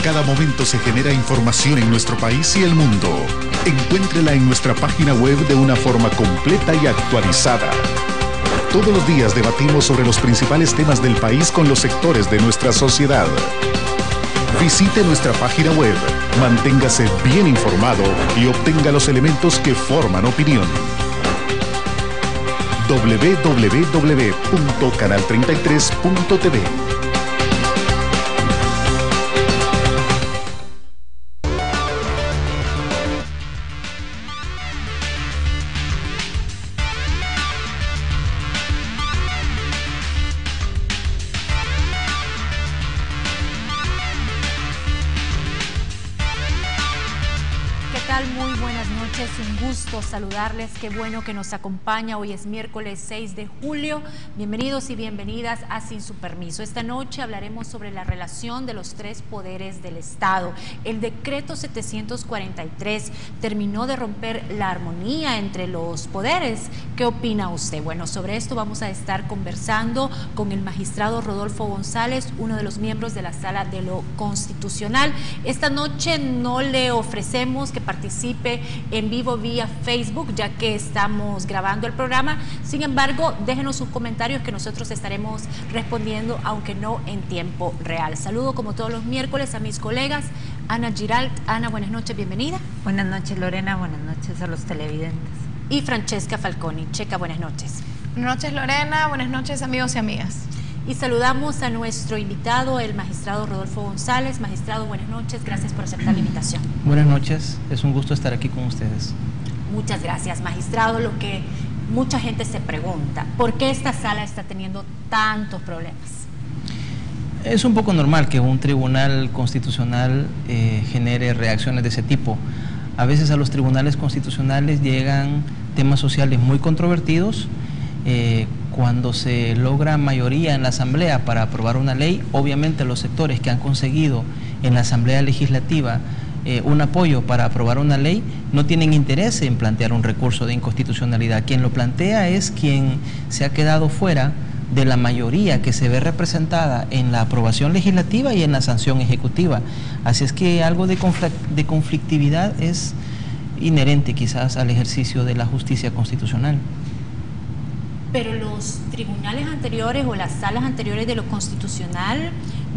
cada momento se genera información en nuestro país y el mundo. Encuéntrela en nuestra página web de una forma completa y actualizada. Todos los días debatimos sobre los principales temas del país con los sectores de nuestra sociedad. Visite nuestra página web, manténgase bien informado y obtenga los elementos que forman opinión. www.canal33.tv. Muy buenas noches, un gusto saludarles, qué bueno que nos acompaña. Hoy es miércoles 6 de julio, bienvenidos y bienvenidas a Sin Su Permiso. Esta noche hablaremos sobre la relación de los tres poderes del Estado. El decreto 743 terminó de romper la armonía entre los poderes. ¿Qué opina usted? Bueno, sobre esto vamos a estar conversando con el magistrado Rodolfo González, uno de los miembros de la Sala de lo Constitucional. Esta noche no le ofrecemos que participe en vivo vía Facebook, ya que estamos grabando el programa. Sin embargo, déjenos sus comentarios que nosotros estaremos respondiendo, aunque no en tiempo real. Saludo como todos los miércoles a mis colegas. Ana Giralt. Ana, buenas noches, bienvenida. Buenas noches, Lorena, buenas noches a los televidentes. Y Francesca Falconi. Checa, buenas noches. Buenas noches, Lorena, buenas noches, amigos y amigas. Y saludamos a nuestro invitado, el magistrado Rodolfo González. Magistrado, buenas noches, gracias por aceptar la invitación. Buenas noches, es un gusto estar aquí con ustedes. Muchas gracias, magistrado. Lo que mucha gente se pregunta, ¿por qué esta sala está teniendo tantos problemas? Es un poco normal que un tribunal constitucional genere reacciones de ese tipo. A veces a los tribunales constitucionales llegan temas sociales muy controvertidos. Cuando se logra mayoría en la Asamblea para aprobar una ley, obviamente los sectores que han conseguido en la Asamblea Legislativa un apoyo para aprobar una ley no tienen interés en plantear un recurso de inconstitucionalidad. Quien lo plantea es quien se ha quedado fuera de la mayoría que se ve representada en la aprobación legislativa y en la sanción ejecutiva. Así es que algo de conflictividad es inherente quizás al ejercicio de la justicia constitucional. Pero los tribunales anteriores o las salas anteriores de lo constitucional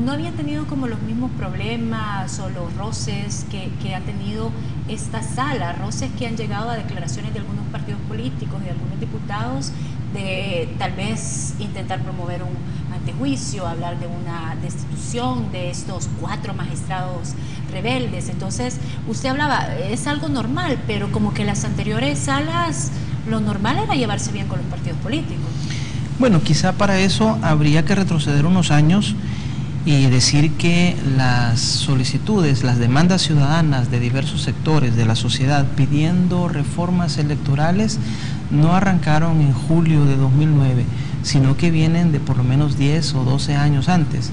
no habían tenido como los mismos problemas o los roces que ha tenido esta sala, roces que han llegado a declaraciones de algunos partidos políticos, de algunos diputados, de tal vez intentar promover un antejuicio, hablar de una destitución de estos 4 magistrados rebeldes. Entonces, usted hablaba, es algo normal, pero como que las anteriores salas, lo normal era llevarse bien con los partidos políticos. Bueno, quizá para eso habría que retroceder unos años y decir que las solicitudes, las demandas ciudadanas de diversos sectores de la sociedad pidiendo reformas electorales no arrancaron en julio de 2009, sino que vienen de por lo menos 10 o 12 años antes.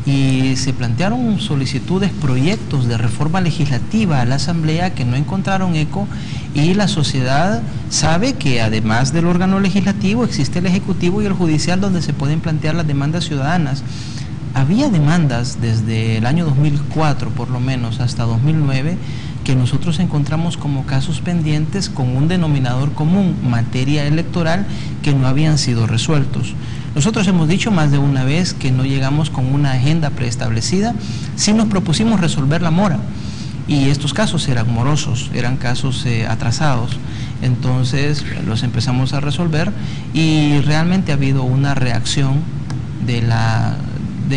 Y se plantearon solicitudes, proyectos de reforma legislativa a la Asamblea que no encontraron eco, y la sociedad sabe que además del órgano legislativo existe el Ejecutivo y el Judicial, donde se pueden plantear las demandas ciudadanas. Había demandas desde el año 2004 por lo menos hasta 2009 que nosotros encontramos como casos pendientes con un denominador común, materia electoral, que no habían sido resueltos. Nosotros hemos dicho más de una vez que no llegamos con una agenda preestablecida, sí nos propusimos resolver la mora, y estos casos eran morosos, eran casos atrasados. Entonces los empezamos a resolver y realmente ha habido una reacción de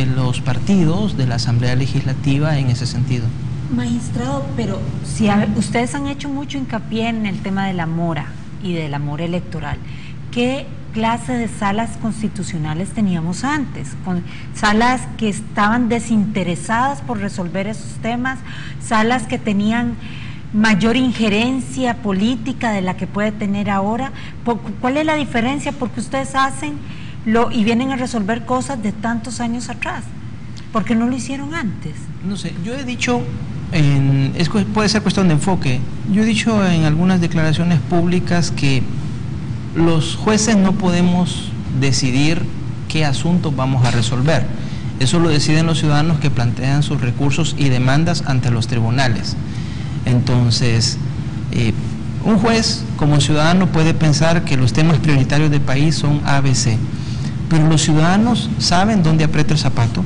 los partidos, de la Asamblea Legislativa en ese sentido. Magistrado, pero si ustedes han hecho mucho hincapié en el tema de la mora y de la mora electoral, ¿qué clase de salas constitucionales teníamos antes? Con salas que estaban desinteresadas por resolver esos temas, salas que tenían mayor injerencia política de la que puede tener ahora. ¿Cuál es la diferencia? Porque ustedes hacen y vienen a resolver cosas de tantos años atrás. ¿Por qué no lo hicieron antes? No sé, yo he dicho, puede ser cuestión de enfoque, yo he dicho en algunas declaraciones públicas que los jueces no podemos decidir qué asuntos vamos a resolver. Eso lo deciden los ciudadanos que plantean sus recursos y demandas ante los tribunales. Entonces, un juez como ciudadano puede pensar que los temas prioritarios del país son ABC, pero los ciudadanos saben dónde aprieta el zapato.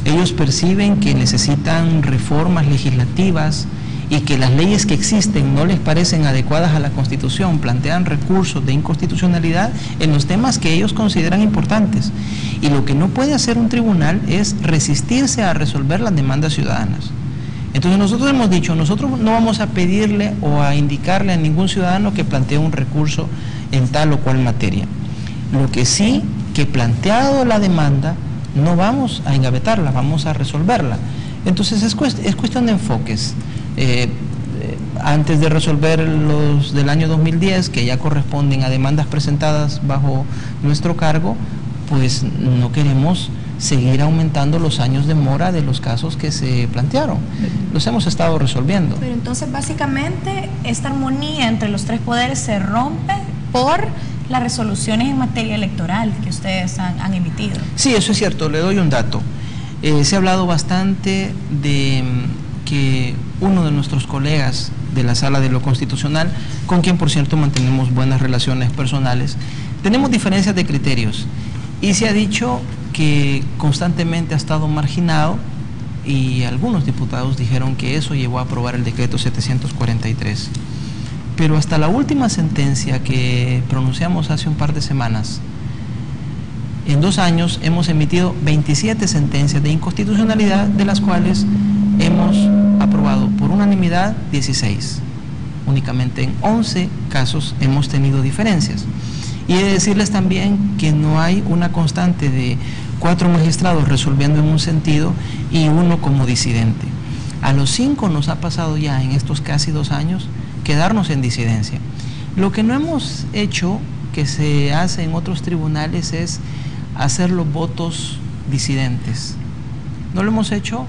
Ellos perciben que necesitan reformas legislativas y que las leyes que existen no les parecen adecuadas a la Constitución, plantean recursos de inconstitucionalidad en los temas que ellos consideran importantes. Y lo que no puede hacer un tribunal es resistirse a resolver las demandas ciudadanas. Entonces nosotros hemos dicho, nosotros no vamos a pedirle o a indicarle a ningún ciudadano que plantee un recurso en tal o cual materia. Lo que sí, que planteado la demanda, no vamos a engavetarla, vamos a resolverla. Entonces es cuestión de enfoques. Antes de resolver los del año 2010, que ya corresponden a demandas presentadas bajo nuestro cargo, pues no queremos seguir aumentando los años de mora de los casos que se plantearon. Los hemos estado resolviendo. Pero entonces básicamente esta armonía entre los tres poderes se rompe por las resoluciones en materia electoral que ustedes han emitido. Sí, eso es cierto, le doy un dato. Se ha hablado bastante de que uno de nuestros colegas de la Sala de lo Constitucional, con quien por cierto mantenemos buenas relaciones personales, tenemos diferencias de criterios y se ha dicho que constantemente ha estado marginado y algunos diputados dijeron que eso llevó a aprobar el decreto 743. Pero hasta la última sentencia que pronunciamos hace un par de semanas, en 2 años hemos emitido 27 sentencias de inconstitucionalidad, de las cuales hemos aprobado por unanimidad 16. Únicamente en 11 casos hemos tenido diferencias. Y he de decirles también que no hay una constante de 4 magistrados resolviendo en un sentido y 1 como disidente. A los 5 nos ha pasado ya en estos casi 2 años quedarnos en disidencia. Lo que no hemos hecho, que se hace en otros tribunales, es hacer los votos disidentes. No lo hemos hecho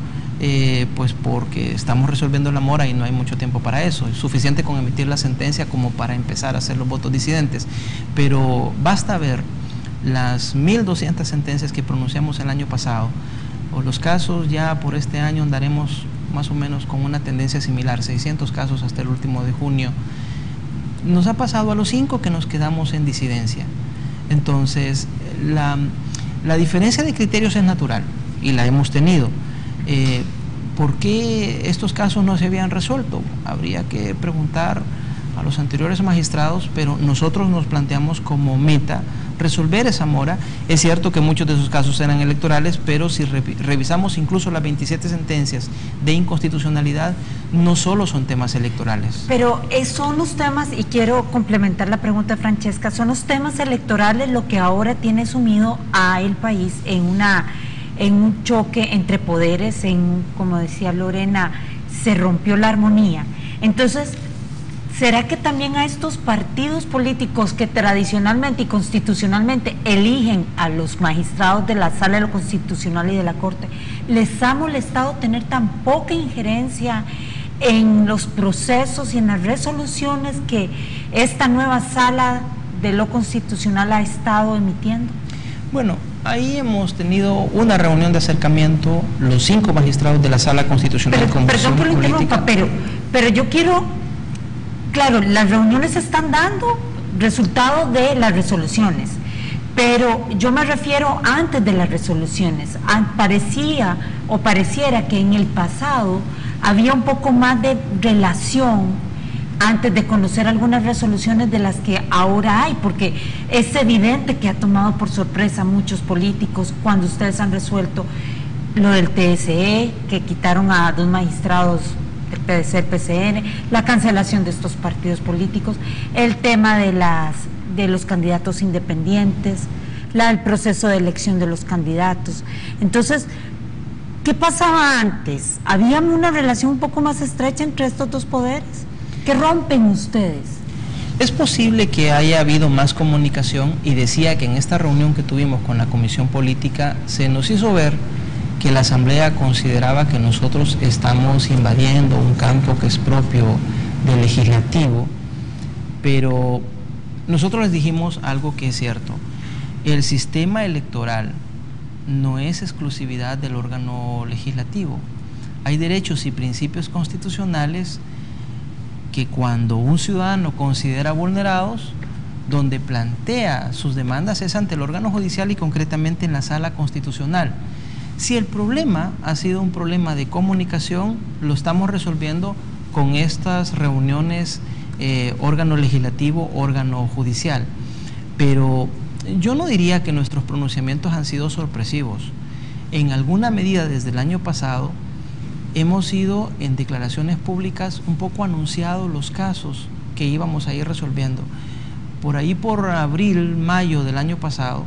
pues porque estamos resolviendo la mora y no hay mucho tiempo para eso. Es suficiente con emitir la sentencia como para empezar a hacer los votos disidentes. Pero basta ver las 1.200 sentencias que pronunciamos el año pasado, o los casos ya por este año andaremos más o menos con una tendencia similar, 600 casos hasta el último de junio. Nos ha pasado a los 5 que nos quedamos en disidencia. Entonces, la diferencia de criterios es natural y la hemos tenido. ¿Por qué estos casos no se habían resuelto? Habría que preguntar a los anteriores magistrados, pero nosotros nos planteamos como meta resolver esa mora. Es cierto que muchos de esos casos eran electorales, pero si revisamos incluso las 27 sentencias de inconstitucionalidad, no solo son temas electorales. Pero son los temas, y quiero complementar la pregunta de Francesca, son los temas electorales lo que ahora tiene sumido a el país en un choque entre poderes, como decía Lorena, se rompió la armonía. Entonces, ¿será que también a estos partidos políticos que tradicionalmente y constitucionalmente eligen a los magistrados de la Sala de lo Constitucional y de la Corte, les ha molestado tener tan poca injerencia en los procesos y en las resoluciones que esta nueva Sala de lo Constitucional ha estado emitiendo? Bueno, ahí hemos tenido una reunión de acercamiento, los 5 magistrados de la Sala Constitucional. Perdón que lo interrumpa, pero yo quiero, claro, las reuniones están dando resultado de las resoluciones, pero yo me refiero antes de las resoluciones. Pareciera que en el pasado había un poco más de relación antes de conocer algunas resoluciones de las que ahora hay, porque es evidente que ha tomado por sorpresa a muchos políticos cuando ustedes han resuelto lo del TSE, que quitaron a 2 magistrados del PDC, el PCN, la cancelación de estos partidos políticos, el tema de los candidatos independientes, el proceso de elección de los candidatos. Entonces, ¿qué pasaba antes? ¿Había una relación un poco más estrecha entre estos 2 poderes? ¿Qué rompen ustedes? Es posible que haya habido más comunicación, y decía que en esta reunión que tuvimos con la Comisión Política se nos hizo ver que la Asamblea consideraba que nosotros estamos invadiendo un campo que es propio del legislativo, pero nosotros les dijimos algo que es cierto: el sistema electoral no es exclusividad del órgano legislativo. Hay derechos y principios constitucionales que cuando un ciudadano considera vulnerados, donde plantea sus demandas es ante el órgano judicial y concretamente en la sala constitucional. Si el problema ha sido un problema de comunicación, lo estamos resolviendo con estas reuniones órgano legislativo, órgano judicial. Pero yo no diría que nuestros pronunciamientos han sido sorpresivos. En alguna medida desde el año pasado hemos ido en declaraciones públicas un poco anunciados los casos que íbamos a ir resolviendo. Por ahí por abril, mayo del año pasado,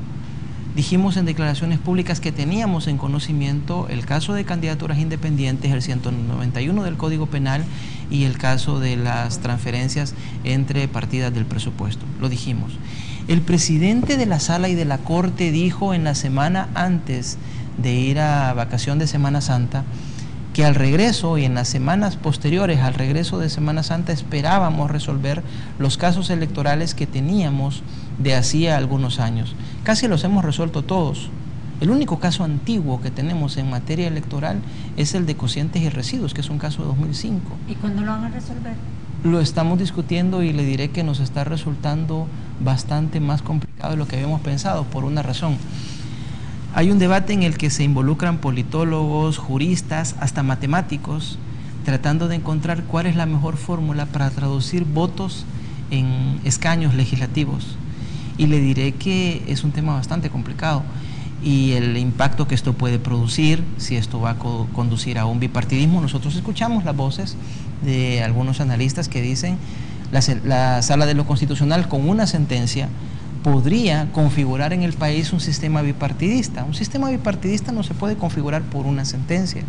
dijimos en declaraciones públicas que teníamos en conocimiento el caso de candidaturas independientes, el 191 del Código Penal y el caso de las transferencias entre partidas del presupuesto. Lo dijimos. El presidente de la Sala y de la Corte dijo en la semana antes de ir a vacación de Semana Santa que al regreso y en las semanas posteriores al regreso de Semana Santa esperábamos resolver los casos electorales que teníamos de hacía algunos años. Casi los hemos resuelto todos. El único caso antiguo que tenemos en materia electoral es el de cocientes y residuos, que es un caso de 2005. ¿Y cuándo lo van a resolver? Lo estamos discutiendo y le diré que nos está resultando bastante más complicado de lo que habíamos pensado, por una razón. Hay un debate en el que se involucran politólogos, juristas, hasta matemáticos, tratando de encontrar cuál es la mejor fórmula para traducir votos en escaños legislativos. Y le diré que es un tema bastante complicado y el impacto que esto puede producir, si esto va a conducir a un bipartidismo. Nosotros escuchamos las voces de algunos analistas que dicen la Sala de lo Constitucional con una sentencia podría configurar en el país un sistema bipartidista. Un sistema bipartidista no se puede configurar por una sentencia.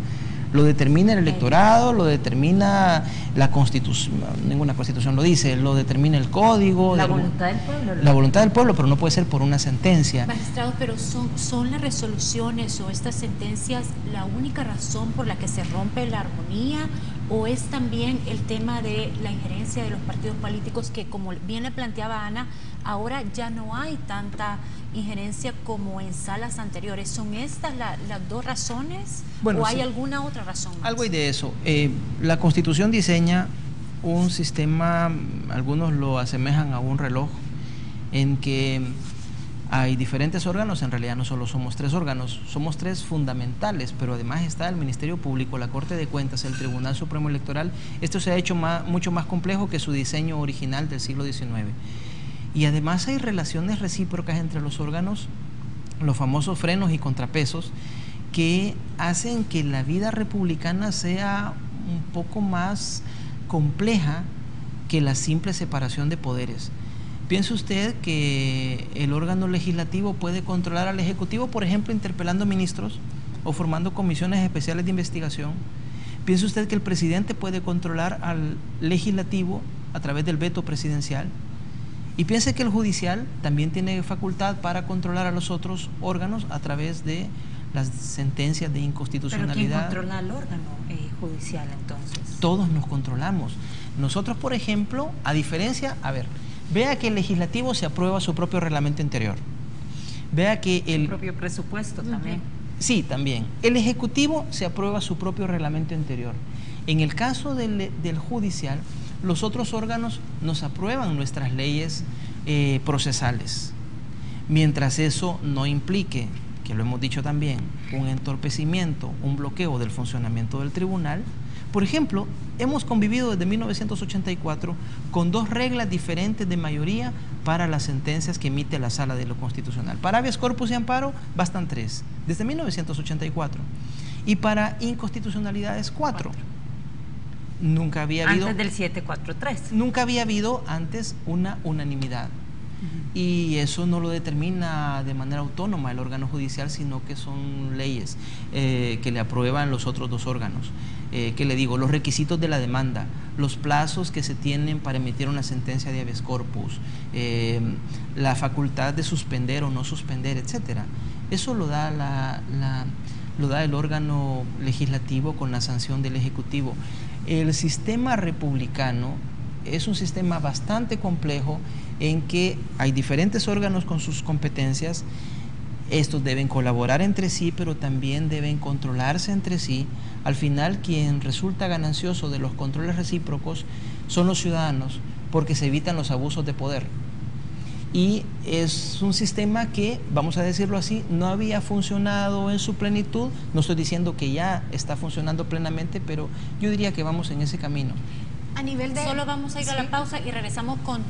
Lo determina el electorado, lo determina la Constitución, ninguna Constitución lo dice, lo determina el Código. La voluntad del pueblo. La voluntad del pueblo, pero no puede ser por una sentencia. Magistrado, pero ¿son las resoluciones o estas sentencias la única razón por la que se rompe la armonía? ¿O es también el tema de la injerencia de los partidos políticos que, como bien le planteaba Ana, ahora ya no hay tanta injerencia como en salas anteriores? ¿Son estas las dos razones? Bueno, ¿O hay sí, alguna otra razón más? algo hay de eso. La Constitución diseña un sistema, algunos lo asemejan a un reloj, en que hay diferentes órganos. En realidad no solo somos 3 órganos, somos 3 fundamentales, pero además está el Ministerio Público, la Corte de Cuentas, el Tribunal Supremo Electoral. Esto se ha hecho mucho más complejo que su diseño original del siglo XIX. Y además hay relaciones recíprocas entre los órganos, los famosos frenos y contrapesos, que hacen que la vida republicana sea un poco más compleja que la simple separación de poderes. ¿Piensa usted que el órgano legislativo puede controlar al Ejecutivo, por ejemplo, interpelando ministros o formando comisiones especiales de investigación? ¿Piensa usted que el presidente puede controlar al legislativo a través del veto presidencial? Y piense que el judicial también tiene facultad para controlar a los otros órganos a través de las sentencias de inconstitucionalidad. ¿Pero quién controla al órgano judicial entonces? Todos nos controlamos. Nosotros, por ejemplo, a diferencia, vea que el legislativo se aprueba su propio reglamento interior. Vea que el propio presupuesto también. Sí, también. El ejecutivo se aprueba su propio reglamento interior. En el caso del judicial, los otros órganos nos aprueban nuestras leyes procesales. Mientras eso no implique, que lo hemos dicho también, un entorpecimiento, un bloqueo del funcionamiento del tribunal. Por ejemplo, hemos convivido desde 1984 con 2 reglas diferentes de mayoría para las sentencias que emite la Sala de lo Constitucional. Para habeas corpus y amparo bastan 3, desde 1984. Y para inconstitucionalidades 4. Nunca había habido... Antes del 743. Nunca había habido antes una unanimidad. Y eso no lo determina de manera autónoma el órgano judicial, sino que son leyes que le aprueban los otros 2 órganos. ¿Qué le digo? Los requisitos de la demanda, los plazos que se tienen para emitir una sentencia de habeas corpus, la facultad de suspender o no suspender, etcétera. Eso lo da lo da el órgano legislativo con la sanción del Ejecutivo. El sistema republicano es un sistema bastante complejo en que hay diferentes órganos con sus competencias Estos deben colaborar entre sí, pero también deben controlarse entre sí. Al final, quien resulta ganancioso de los controles recíprocos son los ciudadanos, porque se evitan los abusos de poder. Y es un sistema que, vamos a decirlo así, no había funcionado en su plenitud. No estoy diciendo que ya está funcionando plenamente, pero yo diría que vamos en ese camino. A nivel de... Solo vamos a ir a la pausa y regresamos con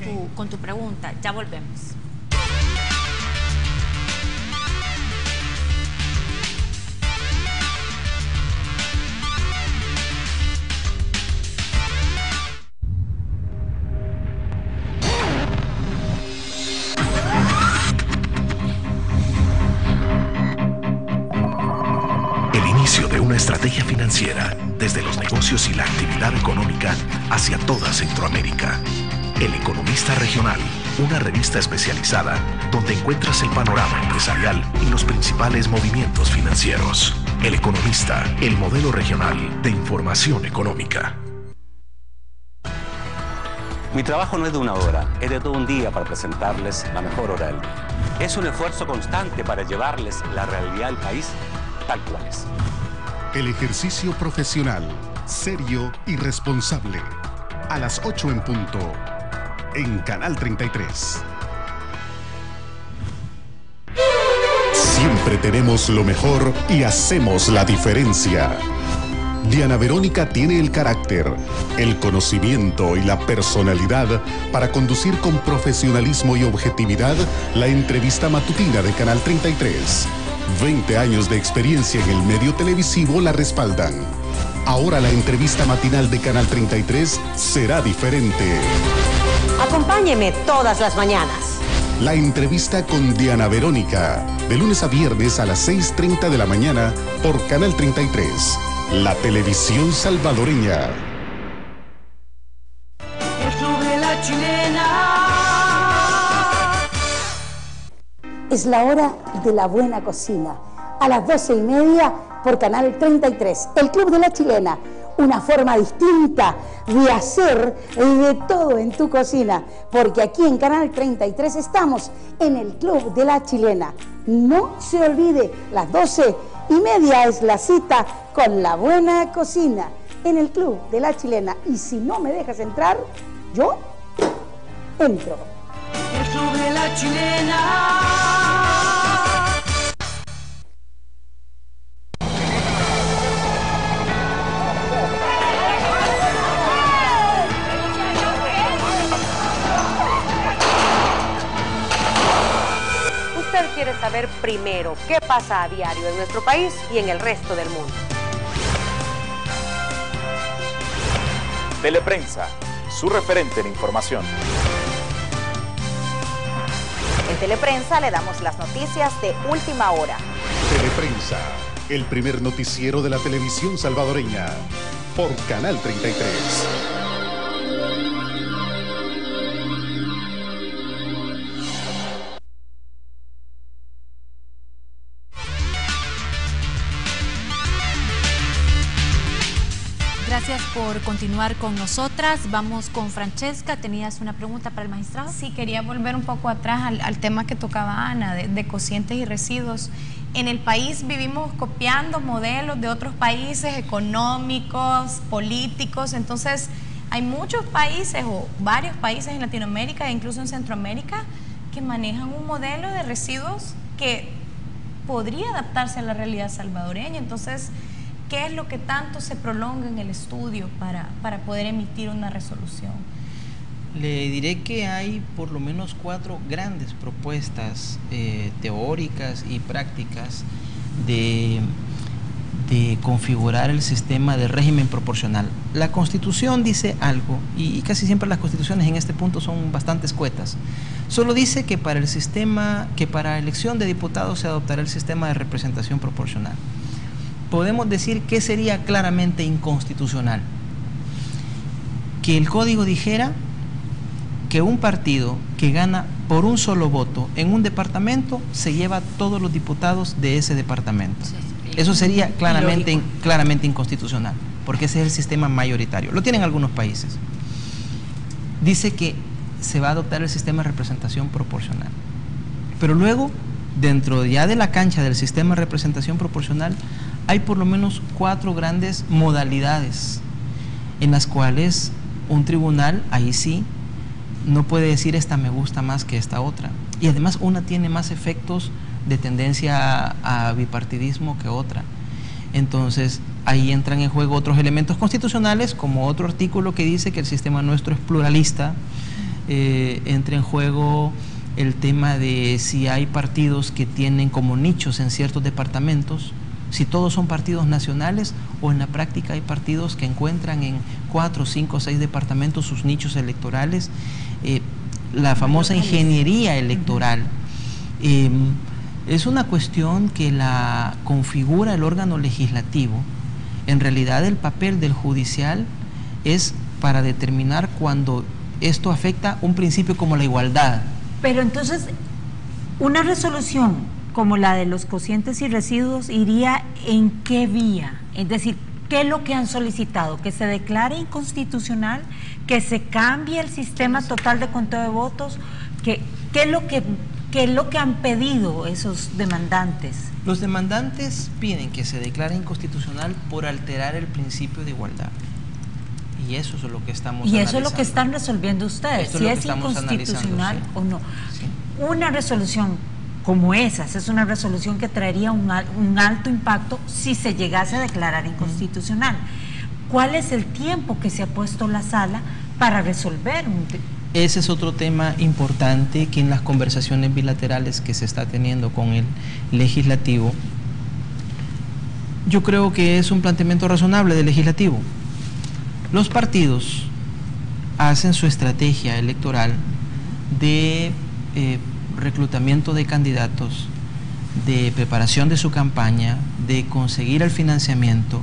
tu pregunta. Ya volvemos. De una estrategia financiera desde los negocios y la actividad económica hacia toda Centroamérica. El Economista Regional, una revista especializada donde encuentras el panorama empresarial y los principales movimientos financieros. El Economista, el modelo regional de información económica. Mi trabajo no es de una hora, es de todo un día para presentarles la mejor hora del día. Es un esfuerzo constante para llevarles la realidad del país tal cual es. El ejercicio profesional, serio y responsable. A las 8 en punto, en Canal 33. Siempre tenemos lo mejor y hacemos la diferencia. Diana Verónica tiene el carácter, el conocimiento y la personalidad para conducir con profesionalismo y objetividad la entrevista matutina de Canal 33. 20 años de experiencia en el medio televisivo la respaldan. Ahora la entrevista matinal de Canal 33 será diferente. Acompáñeme todas las mañanas. La entrevista con Diana Verónica, de lunes a viernes a las 6:30 de la mañana por Canal 33, la televisión salvadoreña. Sube la chilena. Es la hora de la buena cocina. A las 12:30 por Canal 33, el Club de la Chilena. Una forma distinta de hacer de todo en tu cocina. Porque aquí en Canal 33 estamos en el Club de la Chilena. No se olvide, las 12:30 es la cita con la buena cocina en el Club de la Chilena. Y si no me dejas entrar, yo entro. Sube la chilena. Usted quiere saber primero qué pasa a diario en nuestro país y en el resto del mundo. Teleprensa, su referente en información. En Teleprensa le damos las noticias de última hora. Teleprensa, el primer noticiero de la televisión salvadoreña, por Canal 33. Gracias por continuar con nosotras. Vamos con Francesca. ¿Tenías una pregunta para el magistrado? Sí, quería volver un poco atrás al tema que tocaba Ana, de cocientes y residuos. En el país vivimos copiando modelos de otros países económicos, políticos. Entonces, hay muchos países o varios países en Latinoamérica e incluso en Centroamérica que manejan un modelo de residuos que podría adaptarse a la realidad salvadoreña. Entonces, ¿qué es lo que tanto se prolonga en el estudio para poder emitir una resolución? Le diré que hay por lo menos 4 grandes propuestas teóricas y prácticas de configurar el sistema de régimen proporcional. La Constitución dice algo, y casi siempre las constituciones en este punto son bastante escuetas. Solo dice que para el sistema, que para elección de diputados se adoptará el sistema de representación proporcional. Podemos decir que sería claramente inconstitucional que el código dijera que un partido que gana por un solo voto en un departamento se lleva todos los diputados de ese departamento. Eso sería claramente inconstitucional, porque ese es el sistema mayoritario. Lo tienen algunos países. Dice que se va a adoptar el sistema de representación proporcional, pero luego dentro ya de la cancha del sistema de representación proporcional, hay por lo menos 4 grandes modalidades en las cuales un tribunal, ahí sí, no puede decir esta me gusta más que esta otra. Y además una tiene más efectos de tendencia a bipartidismo que otra. Entonces, ahí entran en juego otros elementos constitucionales, como otro artículo que dice que el sistema nuestro es pluralista. Entra en juego el tema de si hay partidos que tienen como nichos en ciertos departamentos, si todos son partidos nacionales o en la práctica hay partidos que encuentran en 4, 5, 6 departamentos sus nichos electorales. La famosa ingeniería electoral es una cuestión que la configura el órgano legislativo. En realidad el papel del judicial es para determinar cuando esto afecta un principio como la igualdad. Pero entonces, una resolución como la de los cocientes y residuos iría en qué vía, es decir, ¿qué es lo que han solicitado? ¿Que se declare inconstitucional? ¿Que se cambie el sistema total de conteo de votos? ¿Qué es lo que han pedido esos demandantes? Los demandantes piden que se declare inconstitucional por alterar el principio de igualdad. Y eso es lo que estamos analizando. Y eso es lo que están resolviendo ustedes, si es inconstitucional o no. Sí. Una resolución como esa es una resolución que traería un alto impacto si se llegase a declarar inconstitucional. ¿Cuál es el tiempo que se ha puesto la sala para resolver Ese es otro tema importante que en las conversaciones bilaterales que se está teniendo con el legislativo, yo creo que es un planteamiento razonable del legislativo. Los partidos hacen su estrategia electoral de reclutamiento de candidatos, de preparación de su campaña, de conseguir el financiamiento,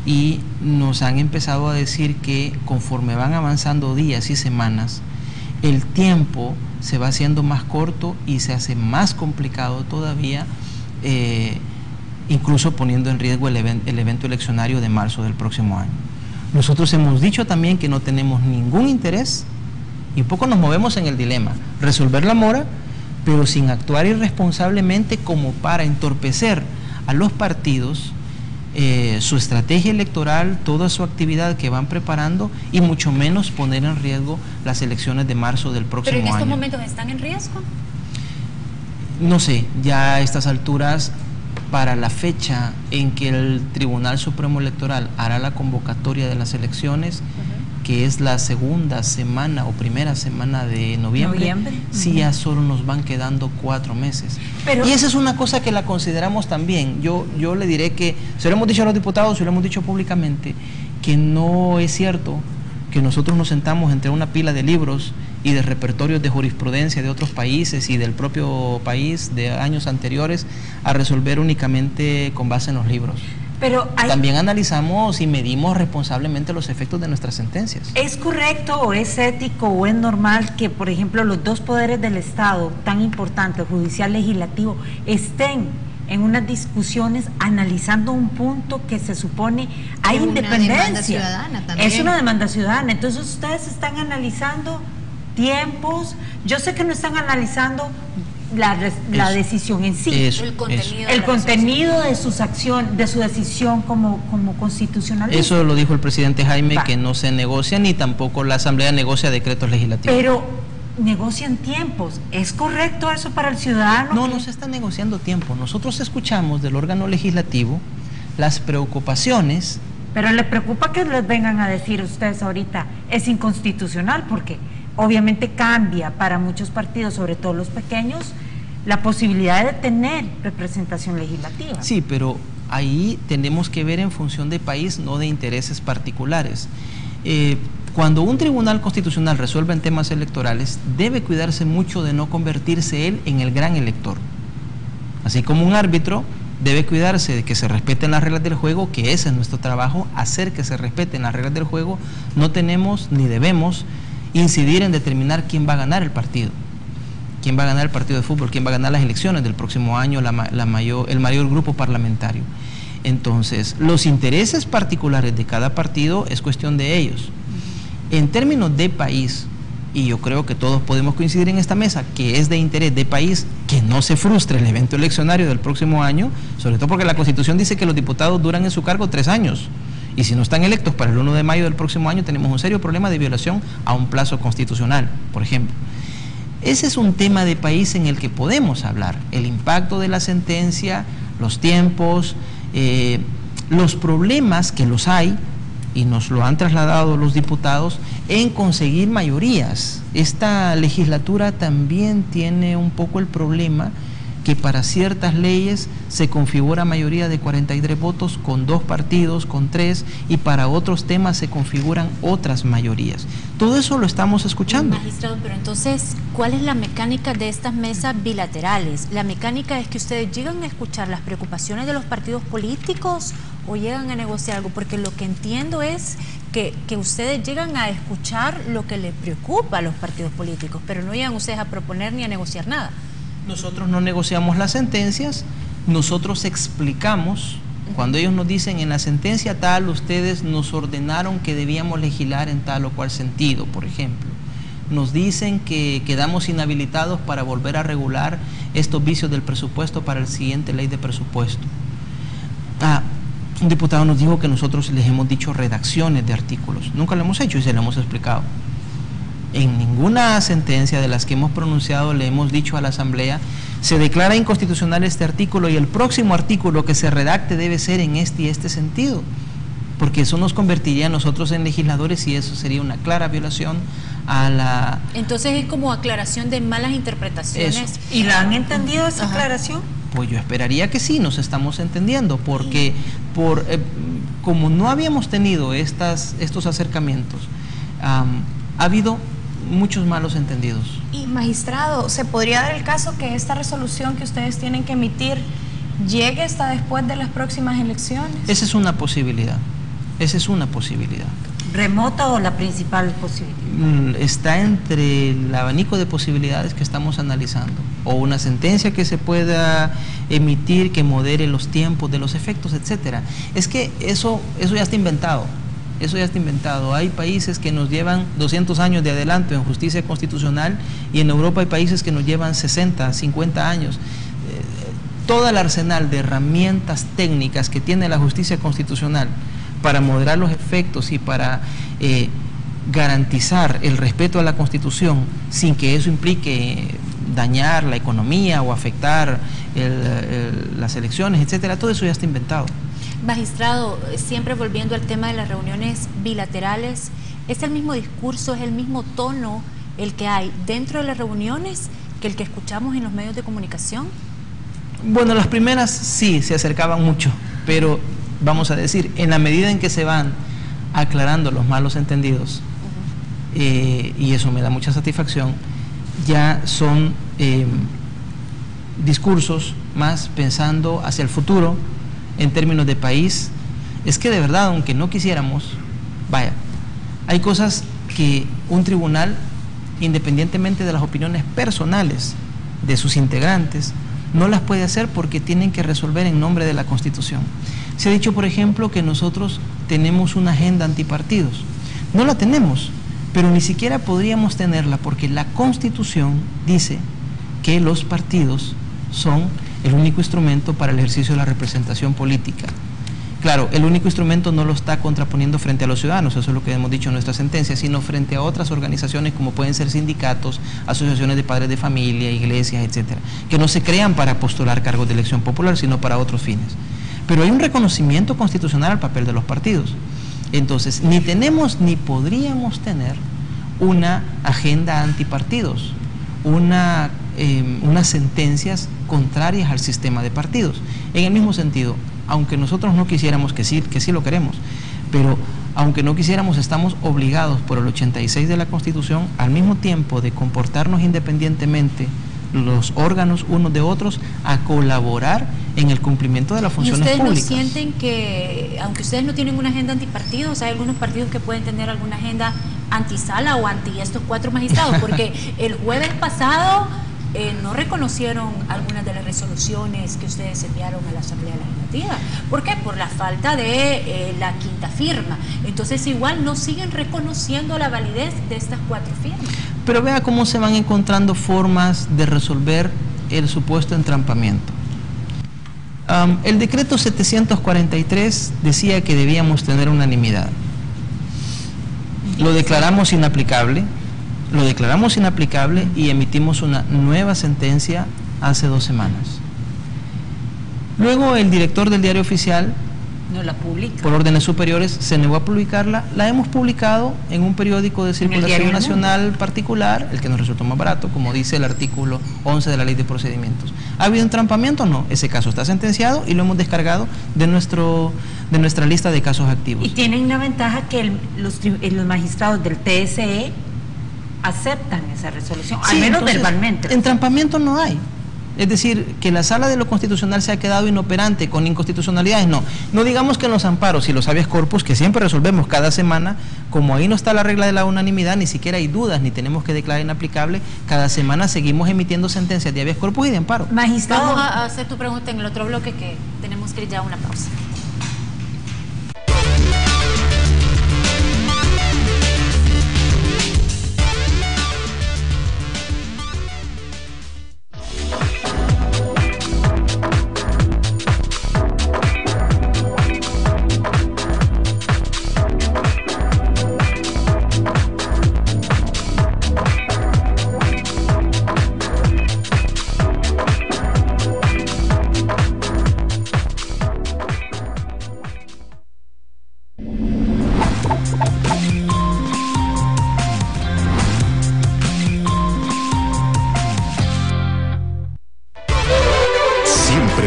y nos han empezado a decir que conforme van avanzando días y semanas, el tiempo se va haciendo más corto y se hace más complicado todavía, incluso poniendo en riesgo el evento eleccionario de marzo del próximo año. Nosotros hemos dicho también que no tenemos ningún interés, y un poco nos movemos en el dilema, resolver la mora, pero sin actuar irresponsablemente como para entorpecer a los partidos, su estrategia electoral, toda su actividad que van preparando, y mucho menos poner en riesgo las elecciones de marzo del próximo año. ¿Pero en estos momentos están en riesgo? No sé, ya a estas alturas, para la fecha en que el Tribunal Supremo Electoral hará la convocatoria de las elecciones, que es la segunda semana o primera semana de noviembre. Sí, ya solo nos van quedando 4 meses. Y esa es una cosa que la consideramos también. Yo le diré que, se lo hemos dicho a los diputados, se lo hemos dicho públicamente, que no es cierto que nosotros nos sentamos entre una pila de libros y de repertorios de jurisprudencia de otros países y del propio país de años anteriores a resolver únicamente con base en los libros. Pero también analizamos y medimos responsablemente los efectos de nuestras sentencias. ¿Es correcto o es ético o es normal que, por ejemplo, los dos poderes del Estado tan importantes, judicial, legislativo, estén en unas discusiones analizando un punto que se supone hay independencia? Una demanda ciudadana también. Es una demanda ciudadana. Entonces ustedes están analizando tiempos. Yo sé que no están analizando la decisión en sí, el contenido de sus acciones, de su decisión como constitucionalista. Eso lo dijo el presidente Jaime, que no se negocia, ni tampoco la Asamblea negocia decretos legislativos. Pero negocian tiempos. ¿Es correcto eso para el ciudadano? No, no se está negociando tiempo. Nosotros escuchamos del órgano legislativo las preocupaciones. Pero le preocupa que les vengan a decir ustedes ahorita es inconstitucional, porque obviamente cambia para muchos partidos, sobre todo los pequeños, la posibilidad de tener representación legislativa. Sí, pero ahí tenemos que ver en función de país, no de intereses particulares. Cuando un tribunal constitucional resuelve en temas electorales, debe cuidarse mucho de no convertirse él en el gran elector. Así como un árbitro debe cuidarse de que se respeten las reglas del juego, que ese es nuestro trabajo, hacer que se respeten las reglas del juego. No tenemos ni debemos incidir en determinar quién va a ganar el partido, quién va a ganar el partido de fútbol, quién va a ganar las elecciones del próximo año, el mayor grupo parlamentario. Entonces, los intereses particulares de cada partido es cuestión de ellos. En términos de país, y yo creo que todos podemos coincidir en esta mesa, que es de interés de país que no se frustre el evento eleccionario del próximo año, sobre todo porque la Constitución dice que los diputados duran en su cargo 3 años, y si no están electos para el 1 de mayo del próximo año, tenemos un serio problema de violación a un plazo constitucional, por ejemplo. Ese es un tema de país en el que podemos hablar, el impacto de la sentencia, los tiempos, los problemas que los hay, y nos lo han trasladado los diputados, en conseguir mayorías. Esta legislatura también tiene un poco el problema que para ciertas leyes se configura mayoría de 43 votos con 2 partidos, con 3, y para otros temas se configuran otras mayorías. Todo eso lo estamos escuchando. Magistrado, pero entonces, ¿cuál es la mecánica de estas mesas bilaterales? ¿La mecánica es que ustedes llegan a escuchar las preocupaciones de los partidos políticos o llegan a negociar algo? Porque lo que entiendo es que ustedes llegan a escuchar lo que les preocupa a los partidos políticos, pero no llegan ustedes a proponer ni a negociar nada. Nosotros no negociamos las sentencias, nosotros explicamos, cuando ellos nos dicen en la sentencia tal, ustedes nos ordenaron que debíamos legislar en tal o cual sentido, por ejemplo. Nos dicen que quedamos inhabilitados para volver a regular estos vicios del presupuesto para la siguiente ley de presupuesto. Un diputado nos dijo que nosotros les hemos dicho redacciones de artículos. Nunca lo hemos hecho y se lo hemos explicado. En ninguna sentencia de las que hemos pronunciado le hemos dicho a la Asamblea, se declara inconstitucional este artículo y el próximo artículo que se redacte debe ser en este y este sentido, porque eso nos convertiría a nosotros en legisladores y eso sería una clara violación a la... Entonces es como aclaración de malas interpretaciones. Eso. ¿Y la han entendido esa aclaración? Pues yo esperaría que sí, nos estamos entendiendo, porque como no habíamos tenido estos acercamientos, ha habido muchos malos entendidos. Y magistrado, ¿se podría dar el caso que esta resolución que ustedes tienen que emitir llegue hasta después de las próximas elecciones? Esa es una posibilidad, esa es una posibilidad. ¿Remota o la principal posibilidad? Está entre el abanico de posibilidades que estamos analizando, o una sentencia que se pueda emitir que modere los tiempos de los efectos, etcétera. Es que eso ya está inventado. Eso ya está inventado. Hay países que nos llevan 200 años de adelanto en justicia constitucional y en Europa hay países que nos llevan 60, 50 años. Todo el arsenal de herramientas técnicas que tiene la justicia constitucional para moderar los efectos y para garantizar el respeto a la Constitución sin que eso implique dañar la economía o afectar las elecciones, etcétera, todo eso ya está inventado. Magistrado, siempre volviendo al tema de las reuniones bilaterales, ¿es el mismo discurso, es el mismo tono el que hay dentro de las reuniones que el que escuchamos en los medios de comunicación? Bueno, las primeras sí, se acercaban mucho, pero vamos a decir, en la medida en que se van aclarando los malos entendidos, y eso me da mucha satisfacción, ya son discursos más pensando hacia el futuro, en términos de país. Es que de verdad, aunque no quisiéramos, vaya, hay cosas que un tribunal, independientemente de las opiniones personales de sus integrantes, no las puede hacer porque tienen que resolver en nombre de la Constitución. Se ha dicho, por ejemplo, que nosotros tenemos una agenda antipartidos. No la tenemos, pero ni siquiera podríamos tenerla porque la Constitución dice que los partidos son el único instrumento para el ejercicio de la representación política. Claro, el único instrumento no lo está contraponiendo frente a los ciudadanos, eso es lo que hemos dicho en nuestra sentencia, sino frente a otras organizaciones como pueden ser sindicatos, asociaciones de padres de familia, iglesias, etcétera, que no se crean para postular cargos de elección popular, sino para otros fines. Pero hay un reconocimiento constitucional al papel de los partidos. Entonces, ni tenemos ni podríamos tener una agenda antipartidos, unas sentencias contrarias al sistema de partidos. En el mismo sentido, aunque nosotros no quisiéramos, que sí lo queremos, pero aunque no quisiéramos, estamos obligados por el 86 de la Constitución, al mismo tiempo de comportarnos independientemente los órganos unos de otros, a colaborar en el cumplimiento de las funciones públicas. ¿Y ustedes no sienten que, aunque ustedes no tienen una agenda antipartidos, hay algunos partidos que pueden tener alguna agenda antisala o anti estos 4 magistrados? Porque el jueves pasado no reconocieron algunas de las resoluciones que ustedes enviaron a la Asamblea Legislativa. ¿Por qué? Por la falta de la quinta firma. Entonces igual no siguen reconociendo la validez de estas 4 firmas. pero vea cómo se van encontrando formas de resolver el supuesto entrampamiento. El decreto 743 decía que debíamos tener unanimidad. Lo declaramos inaplicable y emitimos una nueva sentencia hace 2 semanas. Luego el director del Diario Oficial, no la publica, por órdenes superiores, se negó a publicarla. La hemos publicado en un periódico de circulación nacional particular, el que nos resultó más barato, como dice el artículo 11 de la Ley de Procedimientos. ¿Ha habido entrampamiento? No. Ese caso está sentenciado y lo hemos descargado de nuestra lista de casos activos. Y tienen una ventaja que los magistrados del TSE aceptan esa resolución, sí, al menos entonces, verbalmente. Entrampamiento no hay. Es decir, que la Sala de lo Constitucional se ha quedado inoperante con inconstitucionalidades, no. No digamos que en los amparos y los habeas corpus, que siempre resolvemos cada semana, como ahí no está la regla de la unanimidad, ni siquiera hay dudas, ni tenemos que declarar inaplicable, cada semana seguimos emitiendo sentencias de habeas corpus y de amparo. Magistrado, vamos a hacer tu pregunta en el otro bloque, que tenemos que ir ya a una pausa.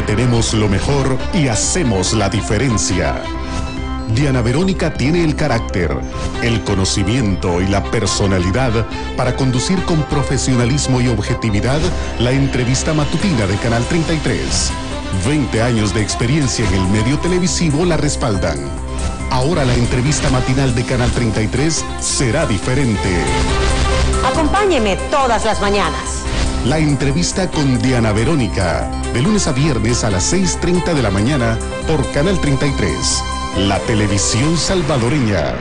Tenemos lo mejor y hacemos la diferencia. Diana Verónica tiene el carácter, el conocimiento y la personalidad para conducir con profesionalismo y objetividad la entrevista matutina de Canal 33. 20 años de experiencia en el medio televisivo la respaldan. Ahora la entrevista matinal de Canal 33 será diferente. Acompáñeme todas las mañanas. La entrevista con Diana Verónica, de lunes a viernes a las 6:30 de la mañana por Canal 33, la televisión salvadoreña.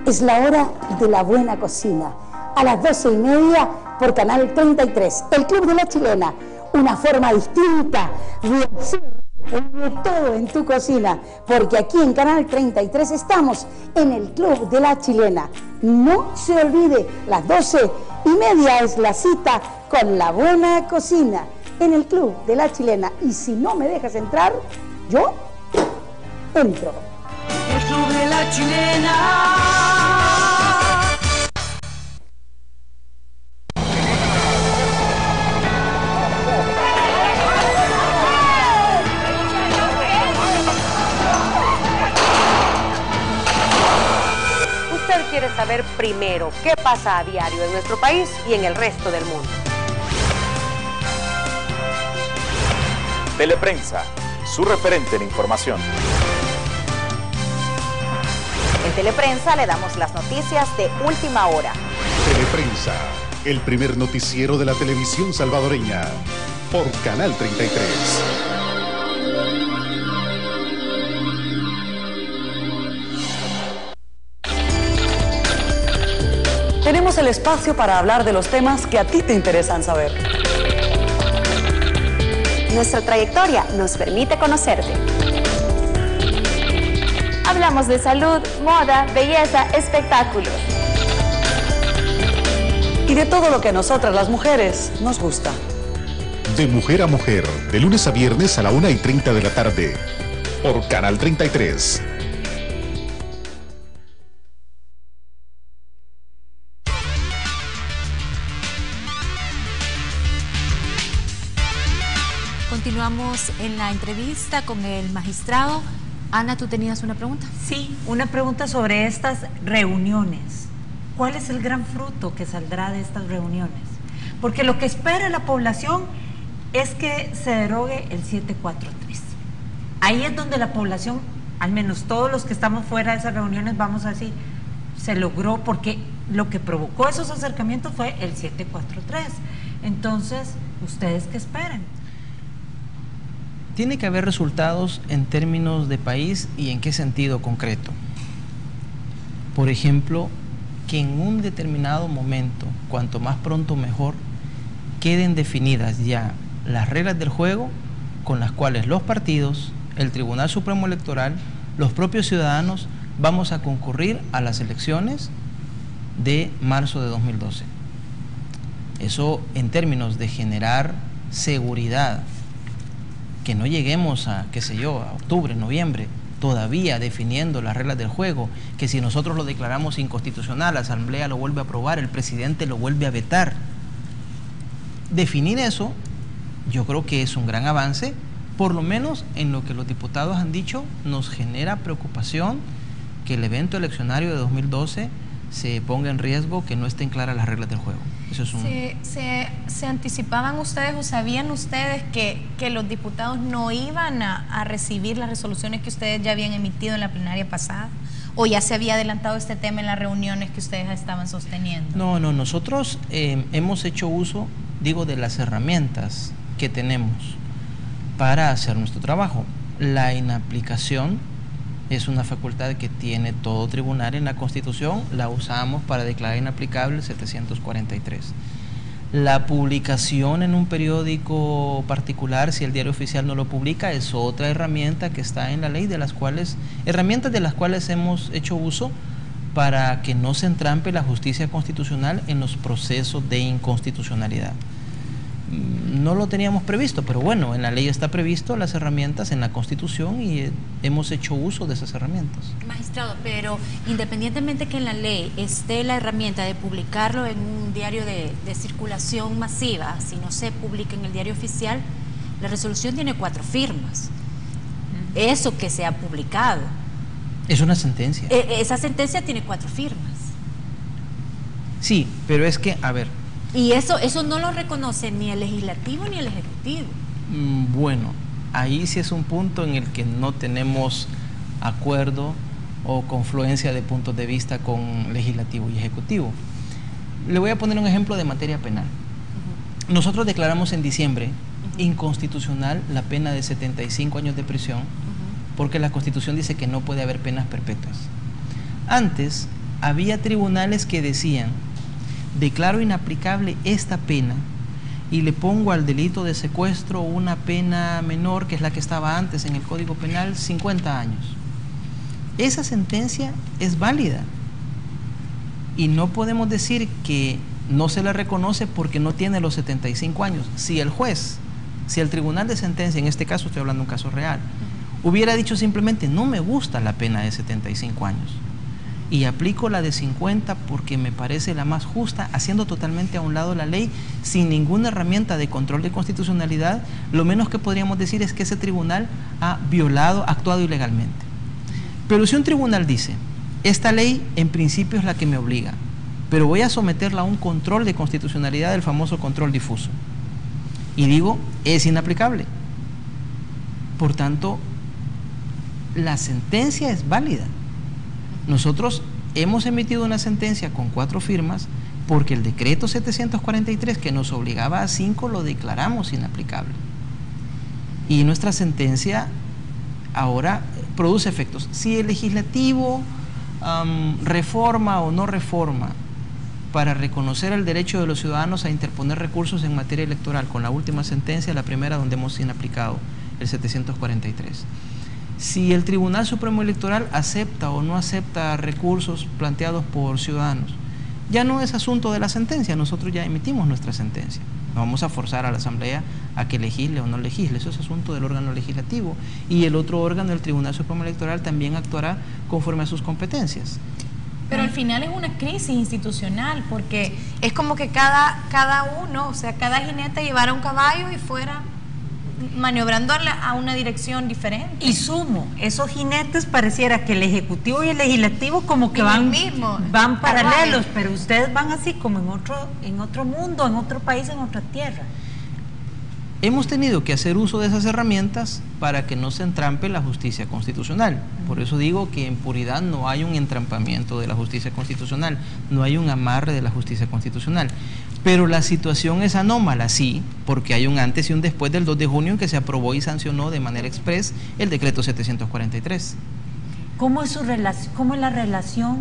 Es la hora de la buena cocina. A las 12:30 por Canal 33, el Club de la Chilena. Una forma distinta de hacer de todo en tu cocina, porque aquí en Canal 33 estamos en el Club de la Chilena. No se olvide, las 12:30 es la cita con la buena cocina en el Club de la Chilena. Y si no me dejas entrar, yo entro. El Club de la Chilena. Quiere saber primero qué pasa a diario en nuestro país y en el resto del mundo. Teleprensa, su referente en información. En Teleprensa le damos las noticias de última hora. Teleprensa, el primer noticiero de la televisión salvadoreña, por Canal 33. Tenemos el espacio para hablar de los temas que a ti te interesan saber. Nuestra trayectoria nos permite conocerte. Hablamos de salud, moda, belleza, espectáculos. Y de todo lo que a nosotras las mujeres nos gusta. De mujer a mujer, de lunes a viernes a la 1:30 de la tarde, por Canal 33. Continuamos en la entrevista con el magistrado. Ana, ¿tú tenías una pregunta? Sí, una pregunta sobre estas reuniones. ¿Cuál es el gran fruto que saldrá de estas reuniones? Porque lo que espera la población es que se derogue el 743. Ahí es donde la población, al menos todos los que estamos fuera de esas reuniones, vamos a decir, se logró, porque lo que provocó esos acercamientos fue el 743. Entonces, ¿ustedes qué esperan? Tiene que haber resultados en términos de país y en qué sentido concreto. Por ejemplo, que en un determinado momento, cuanto más pronto mejor, queden definidas ya las reglas del juego con las cuales los partidos, el Tribunal Supremo Electoral, los propios ciudadanos vamos a concurrir a las elecciones de marzo de 2012. Eso en términos de generar seguridad, que no lleguemos a, qué sé yo, a octubre, noviembre, todavía definiendo las reglas del juego, que si nosotros lo declaramos inconstitucional, la Asamblea lo vuelve a aprobar, el presidente lo vuelve a vetar. Definir eso, yo creo que es un gran avance, por lo menos en lo que los diputados han dicho, nos genera preocupación que el evento eleccionario de 2012 se ponga en riesgo, que no estén claras las reglas del juego. Eso es un... ¿Se anticipaban ustedes o sabían ustedes que los diputados no iban a recibir las resoluciones que ustedes ya habían emitido en la plenaria pasada? ¿O ya se había adelantado este tema en las reuniones que ustedes estaban sosteniendo? No, nosotros hemos hecho uso, digo, de las herramientas que tenemos para hacer nuestro trabajo. La inaplicación es una facultad que tiene todo tribunal en la Constitución, la usamos para declarar inaplicable el 743. La publicación en un periódico particular, si el Diario Oficial no lo publica, es otra herramienta que está en la ley, herramientas de las cuales hemos hecho uso para que no se entrampe la justicia constitucional en los procesos de inconstitucionalidad. No lo teníamos previsto, pero bueno, en la ley está previsto las herramientas en la Constitución y hemos hecho uso de esas herramientas. Magistrado, pero independientemente que en la ley esté la herramienta de publicarlo en un diario de circulación masiva, si no se publica en el Diario Oficial, la resolución tiene 4 firmas. Eso que se ha publicado. Es una sentencia. Esa sentencia tiene 4 firmas. Sí, pero es que, a ver... Y eso no lo reconoce ni el legislativo ni el ejecutivo. Bueno, ahí sí es un punto en el que no tenemos acuerdo o confluencia de puntos de vista con legislativo y ejecutivo. Le voy a poner un ejemplo de materia penal. Nosotros declaramos en diciembre inconstitucional la pena de 75 años de prisión porque la Constitución dice que no puede haber penas perpetuas. Antes había tribunales que decían: declaro inaplicable esta pena y le pongo al delito de secuestro una pena menor, que es la que estaba antes en el Código Penal, 50 años. Esa sentencia es válida y no podemos decir que no se la reconoce porque no tiene los 75 años. Si el juez, si el tribunal de sentencia, en este caso estoy hablando de un caso real, hubiera dicho simplemente: no me gusta la pena de 75 años y aplico la de 50 porque me parece la más justa, haciendo totalmente a un lado la ley, sin ninguna herramienta de control de constitucionalidad, lo menos que podríamos decir es que ese tribunal ha actuado ilegalmente. Pero si un tribunal dice: esta ley en principio es la que me obliga, pero voy a someterla a un control de constitucionalidad, el famoso control difuso, y digo, es inaplicable, por tanto, la sentencia es válida. Nosotros hemos emitido una sentencia con 4 firmas porque el decreto 743 que nos obligaba a 5 lo declaramos inaplicable. Y nuestra sentencia ahora produce efectos. Si el legislativo reforma o no reforma para reconocer el derecho de los ciudadanos a interponer recursos en materia electoral, con la última sentencia, la primera donde hemos inaplicado el 743. Si el Tribunal Supremo Electoral acepta o no acepta recursos planteados por ciudadanos, ya no es asunto de la sentencia, nosotros ya emitimos nuestra sentencia. No vamos a forzar a la Asamblea a que legisle o no legisle, eso es asunto del órgano legislativo, y el otro órgano, el Tribunal Supremo Electoral, también actuará conforme a sus competencias. Pero al final es una crisis institucional, porque es como que cada uno, o sea, cada jinete llevara un caballo y fuera maniobrando a una dirección diferente. Y sumo, esos jinetes pareciera que el Ejecutivo y el Legislativo como que van paralelos, pero ustedes van así como en otro mundo, en otro país, en otra tierra. Hemos tenido que hacer uso de esas herramientas para que no se entrampe la justicia constitucional. Por eso digo que en puridad no hay un entrampamiento de la justicia constitucional, no hay un amarre de la justicia constitucional. Pero la situación es anómala, sí, porque hay un antes y un después del 2 de junio en que se aprobó y sancionó de manera express el decreto 743. ¿Cómo es la relación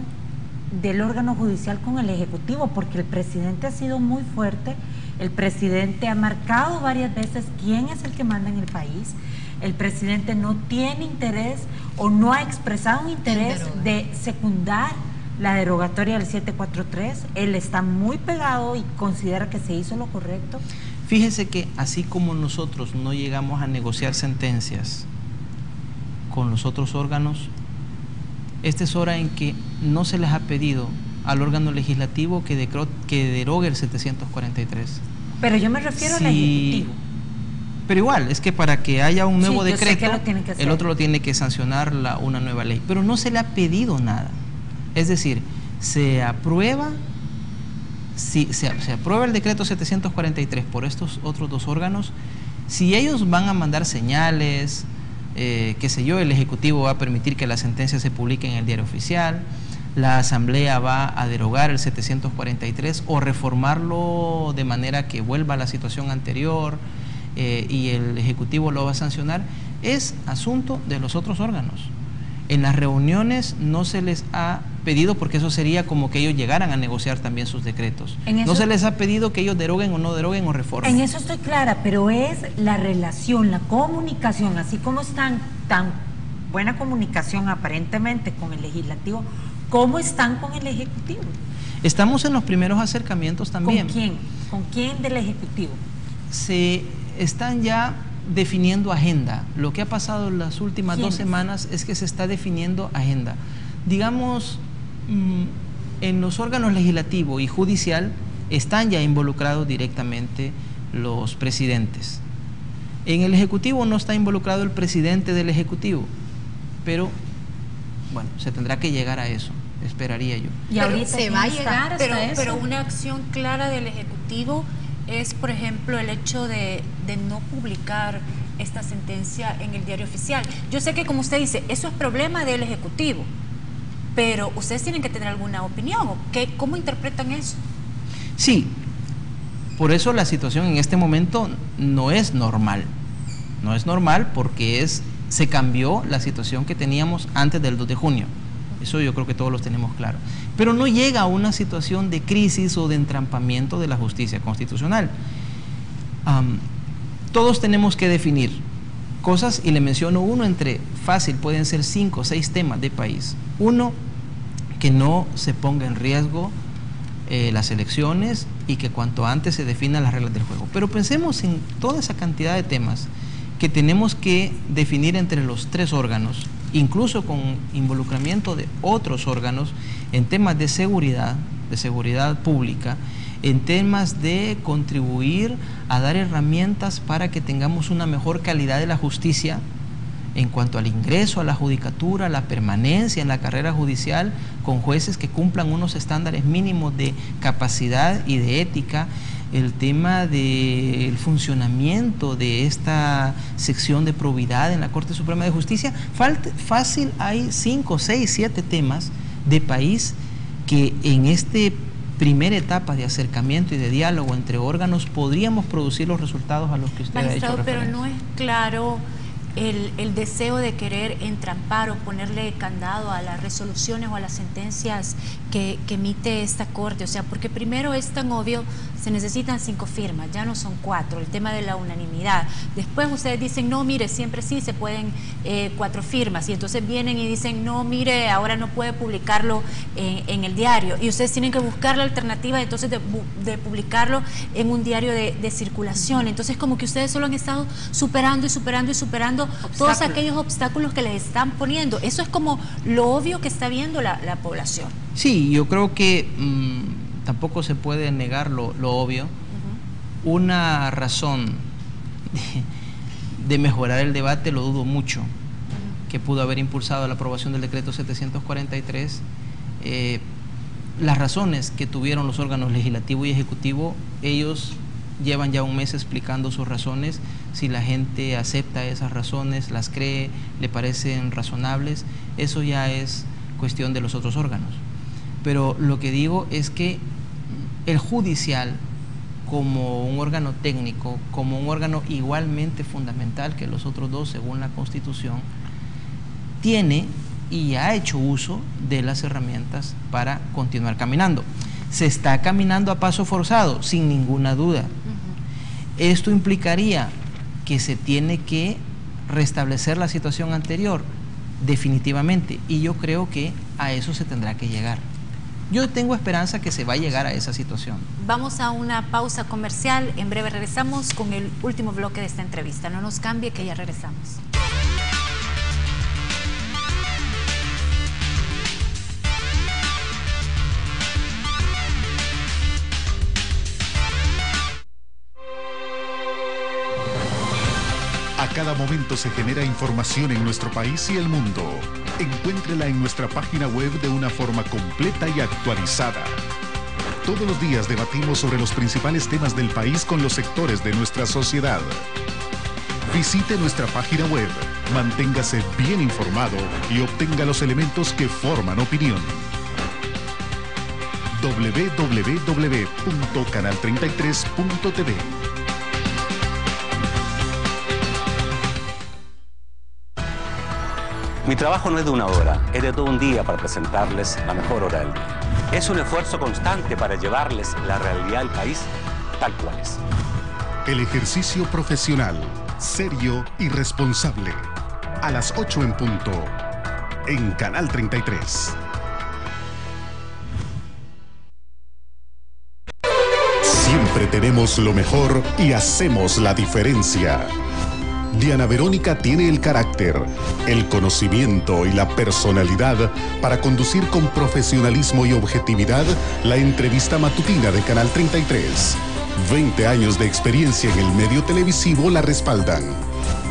del órgano judicial con el Ejecutivo? Porque el presidente ha sido muy fuerte, el presidente ha marcado varias veces quién es el que manda en el país, el presidente no tiene interés o no ha expresado un interés de secundar la derogatoria del 743, él está muy pegado y considera que se hizo lo correcto. Fíjese que así como nosotros no llegamos a negociar sentencias con los otros órganos, esta es hora en que no se les ha pedido al órgano legislativo que derogue el 743. Pero yo me refiero al Ejecutivo. Pero igual, es que para que haya un nuevo decreto, el otro lo tiene que sancionar una nueva ley. Pero no se le ha pedido nada. Es decir, se aprueba, si se aprueba el decreto 743 por estos otros dos órganos, si ellos van a mandar señales, qué sé yo, el Ejecutivo va a permitir que la sentencia se publique en el Diario Oficial, la Asamblea va a derogar el 743 o reformarlo de manera que vuelva a la situación anterior y el Ejecutivo lo va a sancionar, es asunto de los otros órganos. En las reuniones no se les ha pedido, porque eso sería como que ellos llegaran a negociar también sus decretos. No se les ha pedido que ellos deroguen o no deroguen o reformen. En eso estoy clara, pero es la relación, la comunicación, así como están tan buena comunicación aparentemente con el Legislativo, ¿cómo están con el Ejecutivo? Estamos en los primeros acercamientos también. ¿Con quién? ¿Con quién del Ejecutivo? Se están ya definiendo agenda. Lo que ha pasado en las últimas 2 semanas es que se está definiendo agenda. Digamos, en los órganos legislativo y judicial están ya involucrados directamente los presidentes. En el Ejecutivo no está involucrado el presidente del Ejecutivo, pero bueno, se tendrá que llegar a eso, esperaría yo. Y ahorita se va a llegar hasta eso. Pero una acción clara del Ejecutivo es, por ejemplo, el hecho de no publicar esta sentencia en el Diario Oficial. Yo sé que, como usted dice, eso es problema del Ejecutivo, pero ustedes tienen que tener alguna opinión. ¿Cómo interpretan eso? Sí, por eso la situación en este momento no es normal. No es normal porque se cambió la situación que teníamos antes del 2 de junio. Eso yo creo que todos los tenemos claro. Pero no llega a una situación de crisis o de entrampamiento de la justicia constitucional. Todos tenemos que definir cosas, y le menciono uno entre fácil, pueden ser 5 o 6 temas de país. Uno, que no se ponga en riesgo las elecciones y que cuanto antes se definan las reglas del juego. Pero pensemos en toda esa cantidad de temas que tenemos que definir entre los 3 órganos, incluso con involucramiento de otros órganos en temas de seguridad pública, en temas de contribuir a dar herramientas para que tengamos una mejor calidad de la justicia en cuanto al ingreso a la judicatura, la permanencia en la carrera judicial con jueces que cumplan unos estándares mínimos de capacidad y de ética, el tema del funcionamiento de esta sección de probidad en la Corte Suprema de Justicia. Fácil hay 5, 6, 7 temas de país que en este primera etapa de acercamiento y de diálogo entre órganos podríamos producir los resultados a los que usted ha hecho referencia. Pero no es claro el deseo de querer entrampar o ponerle candado a las resoluciones o a las sentencias que emite esta Corte. O sea, porque primero es tan obvio, se necesitan 5 firmas, ya no son 4, el tema de la unanimidad. Después ustedes dicen, no, mire, siempre sí se pueden 4 firmas, y entonces vienen y dicen, no, mire, ahora no puede publicarlo en el diario, y ustedes tienen que buscar la alternativa entonces de publicarlo en un diario de circulación. Entonces como que ustedes solo han estado superando y superando y superando todos aquellos obstáculos que les están poniendo. Eso es como lo obvio que está viendo la población. Sí, yo creo que tampoco se puede negar lo obvio. Una razón de mejorar el debate, lo dudo mucho, que pudo haber impulsado la aprobación del decreto 743. Las razones que tuvieron los órganos legislativo y ejecutivo, ellos llevan ya un mes explicando sus razones. Si la gente acepta esas razones, las cree, le parecen razonables, eso ya es cuestión de los otros órganos. Pero lo que digo es que el judicial como un órgano técnico, como un órgano igualmente fundamental que los otros dos según la Constitución, tiene y ha hecho uso de las herramientas para continuar caminando. Se está caminando a paso forzado, sin ninguna duda. Esto implicaría que se tiene que restablecer la situación anterior, definitivamente, y yo creo que a eso se tendrá que llegar. Yo tengo esperanza que se va a llegar a esa situación. Vamos a una pausa comercial, en breve regresamos con el último bloque de esta entrevista. No nos cambie, que ya regresamos. A cada momento se genera información en nuestro país y el mundo. Encuéntrela en nuestra página web de una forma completa y actualizada. Todos los días debatimos sobre los principales temas del país con los sectores de nuestra sociedad. Visite nuestra página web, manténgase bien informado y obtenga los elementos que forman opinión. www.canal33.tv. Mi trabajo no es de una hora, es de todo un día para presentarles la mejor hora del día. Es un esfuerzo constante para llevarles la realidad del país tal cual es. El ejercicio profesional, serio y responsable. A las 8 en punto, en Canal 33. Siempre tenemos lo mejor y hacemos la diferencia. Diana Verónica tiene el carácter, el conocimiento y la personalidad para conducir con profesionalismo y objetividad la entrevista matutina de Canal 33. 20 años de experiencia en el medio televisivo la respaldan.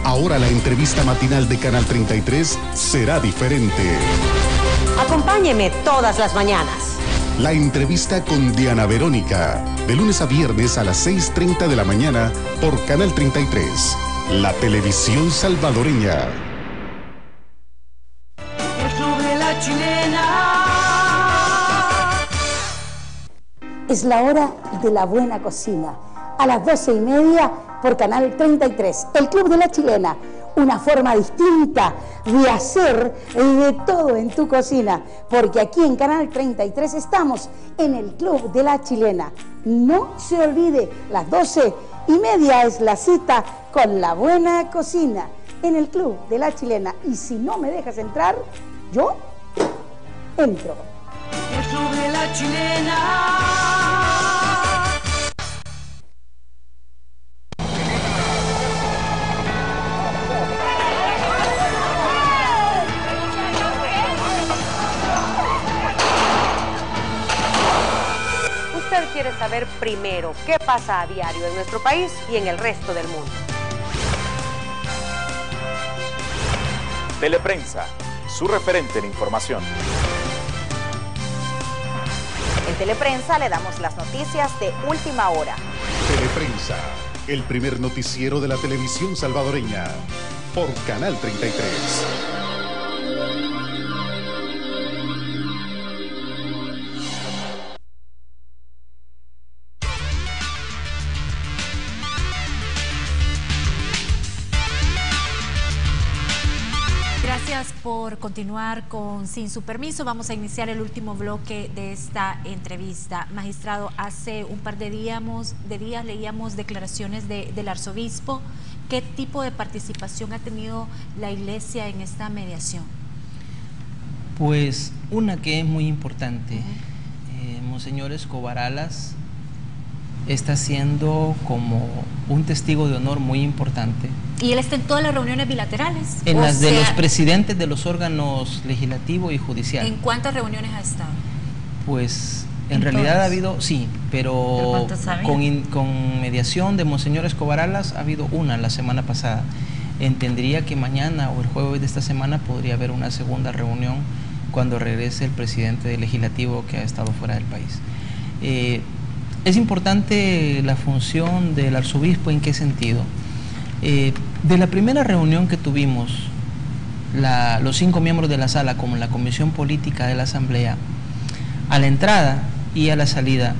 Ahora la entrevista matinal de Canal 33 será diferente. Acompáñeme todas las mañanas. La entrevista con Diana Verónica, de lunes a viernes a las 6:30 de la mañana por Canal 33. La televisión salvadoreña. El Club de la Chilena. Es la hora de la buena cocina. A las 12:30 por Canal 33. El Club de la Chilena. Una forma distinta de hacer de todo en tu cocina. Porque aquí en Canal 33 estamos en el Club de la Chilena. No se olvide, las 12:30 es la cita con la buena cocina en el Club de la Chilena. Y si no me dejas entrar, yo entro. El Club de la Chilena. Usted quiere saber primero qué pasa a diario en nuestro país y en el resto del mundo. Teleprensa, su referente en información. En Teleprensa le damos las noticias de última hora. Teleprensa, el primer noticiero de la televisión salvadoreña, por Canal 33. Gracias por continuar con Sin Su Permiso. Vamos a iniciar el último bloque de esta entrevista. Magistrado, hace un par de días leíamos declaraciones del arzobispo. ¿Qué tipo de participación ha tenido la Iglesia en esta mediación? Pues una que es muy importante. Monseñor Escobar Alas está siendo como un testigo de honor muy importante. Y él está en todas las reuniones bilaterales. En las de los presidentes de los órganos legislativo y judicial. ¿En cuántas reuniones ha estado? Pues en realidad ha habido, sí, pero con mediación de Monseñor Escobar Alas ha habido una la semana pasada. Entendería que mañana o el jueves de esta semana podría haber una segunda reunión cuando regrese el presidente del legislativo que ha estado fuera del país. Es importante la función del arzobispo. ¿En qué sentido? De la primera reunión que tuvimos, los 5 miembros de la sala, como la Comisión Política de la Asamblea, a la entrada y a la salida,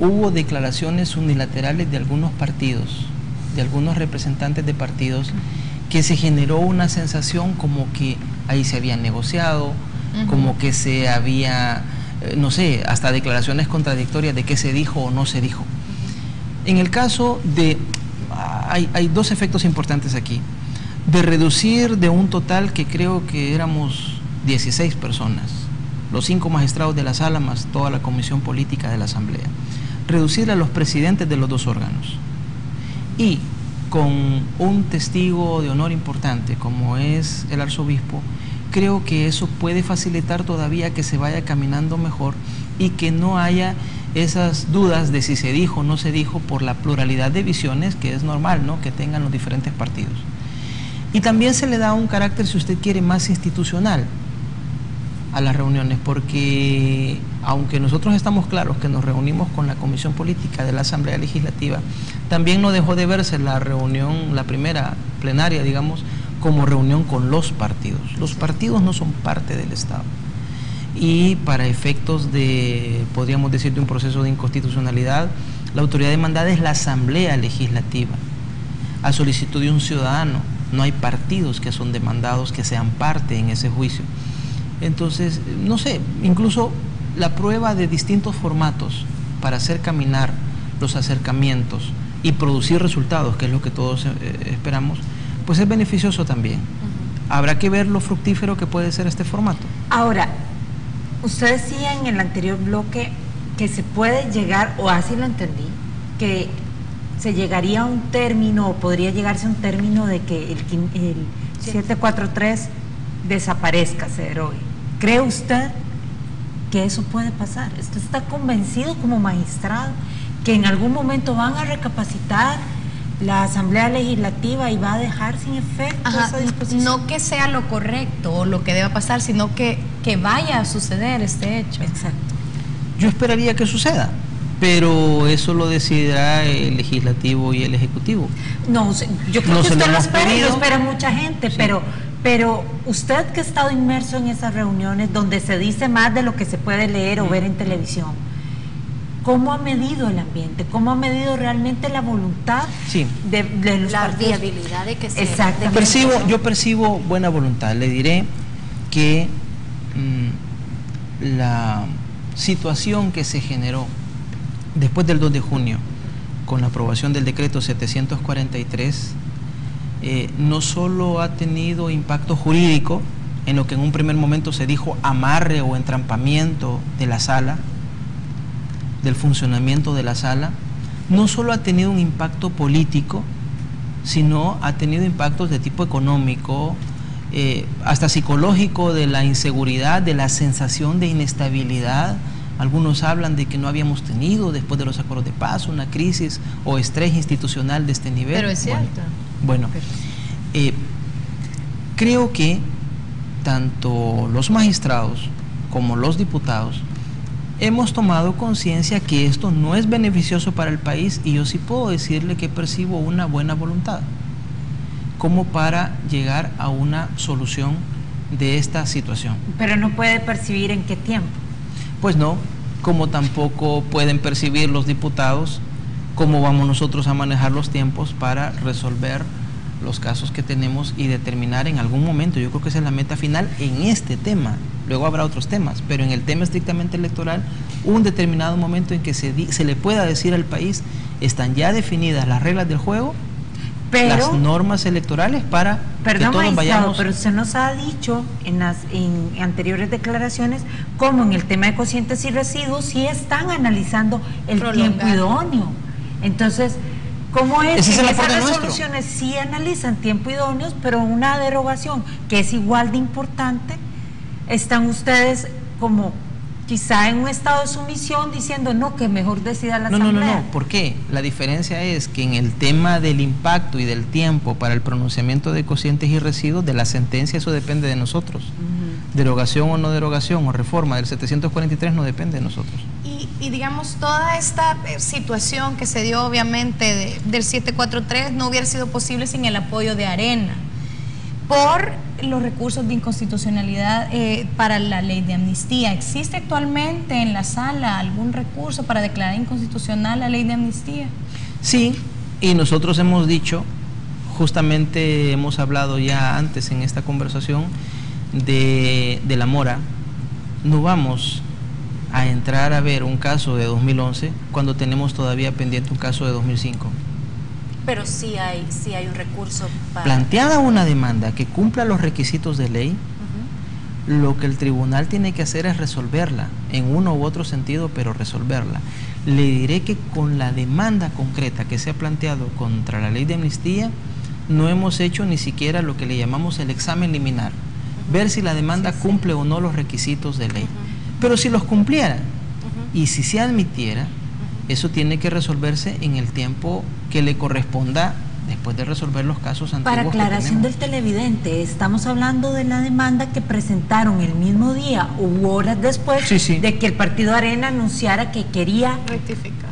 hubo declaraciones unilaterales de algunos partidos, de algunos representantes de partidos, que se generó una sensación como que ahí se había negociado, como que se había, no sé, hasta declaraciones contradictorias de qué se dijo o no se dijo. En el caso de, hay dos efectos importantes aquí, de reducir de un total que creo que éramos 16 personas, los 5 magistrados de la sala más toda la comisión política de la asamblea, reducir a los presidentes de los 2 órganos, y con un testigo de honor importante como es el arzobispo, creo que eso puede facilitar todavía que se vaya caminando mejor y que no haya esas dudas de si se dijo o no se dijo por la pluralidad de visiones que es normal, ¿no?, que tengan los diferentes partidos. Y también se le da un carácter, si usted quiere, más institucional a las reuniones, porque aunque nosotros estamos claros que nos reunimos con la Comisión Política de la Asamblea Legislativa, también no dejó de verse la reunión, la primera plenaria, digamos, como reunión con los partidos. Los partidos no son parte del Estado. Y para efectos de, podríamos decir, de un proceso de inconstitucionalidad, la autoridad demandada es la Asamblea Legislativa, a solicitud de un ciudadano. No hay partidos que son demandados que sean parte en ese juicio. Entonces, no sé, incluso la prueba de distintos formatos para hacer caminar los acercamientos y producir resultados, que es lo que todos esperamos, pues es beneficioso también. Habrá que ver lo fructífero que puede ser este formato. Ahora, usted decía en el anterior bloque que se puede llegar, o así lo entendí, que se llegaría a un término, o podría llegarse a un término de que el 743 desaparezca, se derogue. ¿Cree usted que eso puede pasar? ¿Usted está convencido como magistrado que en algún momento van a recapacitar la Asamblea Legislativa y va a dejar sin efecto esa disposición? No que sea lo correcto o lo que deba pasar, sino que vaya a suceder este hecho. Exacto. Yo esperaría que suceda, pero eso lo decidirá el Legislativo y el Ejecutivo. No, yo creo que usted lo espera y lo espera mucha gente, sí. Pero usted que ha estado inmerso en esas reuniones donde se dice más de lo que se puede leer o ver en televisión, ¿cómo ha medido el ambiente? ¿Cómo ha medido realmente la voluntad de los la partidos? viabilidad de que se... Exactamente. Yo percibo buena voluntad. Le diré que la situación que se generó después del 2 de junio con la aprobación del decreto 743 no solo ha tenido impacto jurídico en lo que en un primer momento se dijo amarre o entrampamiento de la sala, del funcionamiento de la sala, no solo ha tenido un impacto político, sino ha tenido impactos de tipo económico, hasta psicológico, de la inseguridad, de la sensación de inestabilidad. Algunos hablan de que no habíamos tenido, después de los acuerdos de paz, una crisis o estrés institucional de este nivel. Pero es cierto. Bueno, creo que tanto los magistrados como los diputados hemos tomado conciencia que esto no es beneficioso para el país, y yo sí puedo decirle que percibo una buena voluntad como para llegar a una solución de esta situación. Pero no puede percibir en qué tiempo. Pues no, como tampoco pueden percibir los diputados cómo vamos nosotros a manejar los tiempos para resolver los casos que tenemos y determinar en algún momento. Yo creo que esa es la meta final en este tema. Luego habrá otros temas, pero en el tema estrictamente electoral, un determinado momento en que se le pueda decir al país, están ya definidas las reglas del juego, pero, las normas electorales para que todos vayamos... Pero usted nos ha dicho en anteriores declaraciones, como en el tema de cocientes y residuos, sí están analizando el tiempo idóneo. Entonces, ¿cómo es? En esas resoluciones sí analizan tiempo idóneos, pero una derogación que es igual de importante, están ustedes como quizá en un estado de sumisión diciendo no, que mejor decida la Asamblea. No, ¿por qué? La diferencia es que en el tema del impacto y del tiempo para el pronunciamiento de cocientes y residuos de la sentencia, eso depende de nosotros. Derogación o no derogación o reforma del 743 no depende de nosotros. Y digamos, toda esta situación que se dio obviamente del 743 no hubiera sido posible sin el apoyo de Arena. por los recursos de inconstitucionalidad para la ley de amnistía. ¿Existe actualmente en la sala algún recurso para declarar inconstitucional la ley de amnistía? Sí, y nosotros hemos dicho, justamente hemos hablado ya antes en esta conversación de la mora. No vamos a entrar a ver un caso de 2011 cuando tenemos todavía pendiente un caso de 2005. Pero sí hay un recurso para... Planteada una demanda que cumpla los requisitos de ley, lo que el tribunal tiene que hacer es resolverla, en uno u otro sentido, pero resolverla. Le diré que con la demanda concreta que se ha planteado contra la ley de amnistía, no hemos hecho ni siquiera lo que le llamamos el examen liminar, ver si la demanda cumple o no los requisitos de ley. Pero si los cumpliera y si se admitiera, eso tiene que resolverse en el tiempo que le corresponda después de resolver los casos antiguos. Para aclaración del televidente, estamos hablando de la demanda que presentaron el mismo día u horas después de que el partido Arena anunciara que quería rectificar.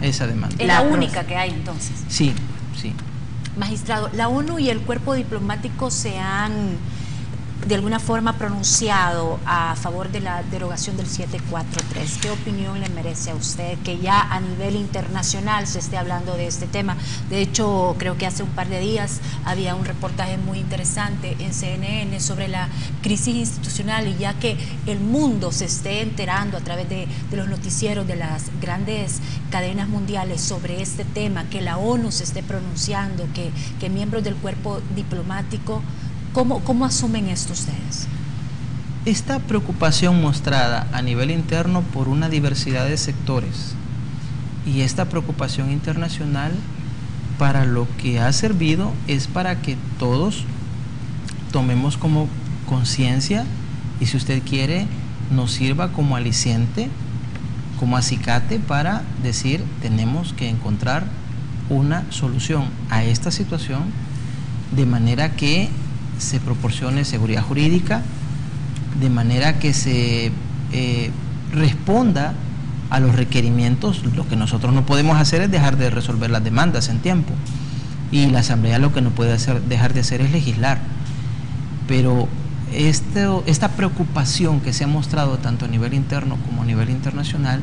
Esa demanda. Es la única que hay entonces. Sí. Magistrado, la ONU y el cuerpo diplomático se han de alguna forma pronunciado a favor de la derogación del 743. ¿Qué opinión le merece a usted que ya a nivel internacional se esté hablando de este tema? De hecho, creo que hace un par de días había un reportaje muy interesante en CNN sobre la crisis institucional, y ya que el mundo se esté enterando a través de los noticieros de las grandes cadenas mundiales sobre este tema, que la ONU se esté pronunciando, que miembros del cuerpo diplomático, ¿Cómo asumen esto ustedes? Esta preocupación mostrada a nivel interno por una diversidad de sectores y esta preocupación internacional, para lo que ha servido es para que todos tomemos como conciencia, y si usted quiere nos sirva como aliciente, como acicate para decir: tenemos que encontrar una solución a esta situación de manera que se proporcione seguridad jurídica, de manera que se responda a los requerimientos. Lo que nosotros no podemos hacer es dejar de resolver las demandas en tiempo, y la Asamblea lo que no puede dejar de hacer es legislar. Pero esta preocupación que se ha mostrado tanto a nivel interno como a nivel internacional,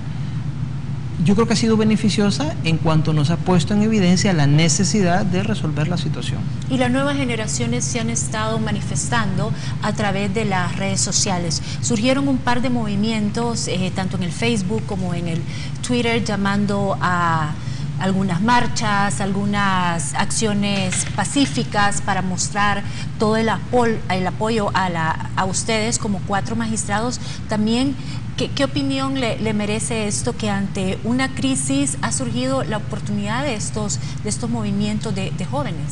yo creo que ha sido beneficiosa en cuanto nos ha puesto en evidencia la necesidad de resolver la situación. Y las nuevas generaciones se han estado manifestando a través de las redes sociales. Surgieron un par de movimientos, tanto en el Facebook como en el Twitter, llamando a algunas marchas, algunas acciones pacíficas para mostrar todo el apoyo a ustedes como 4 magistrados. También, ¿qué opinión le merece esto, que ante una crisis ha surgido la oportunidad de estos movimientos de jóvenes?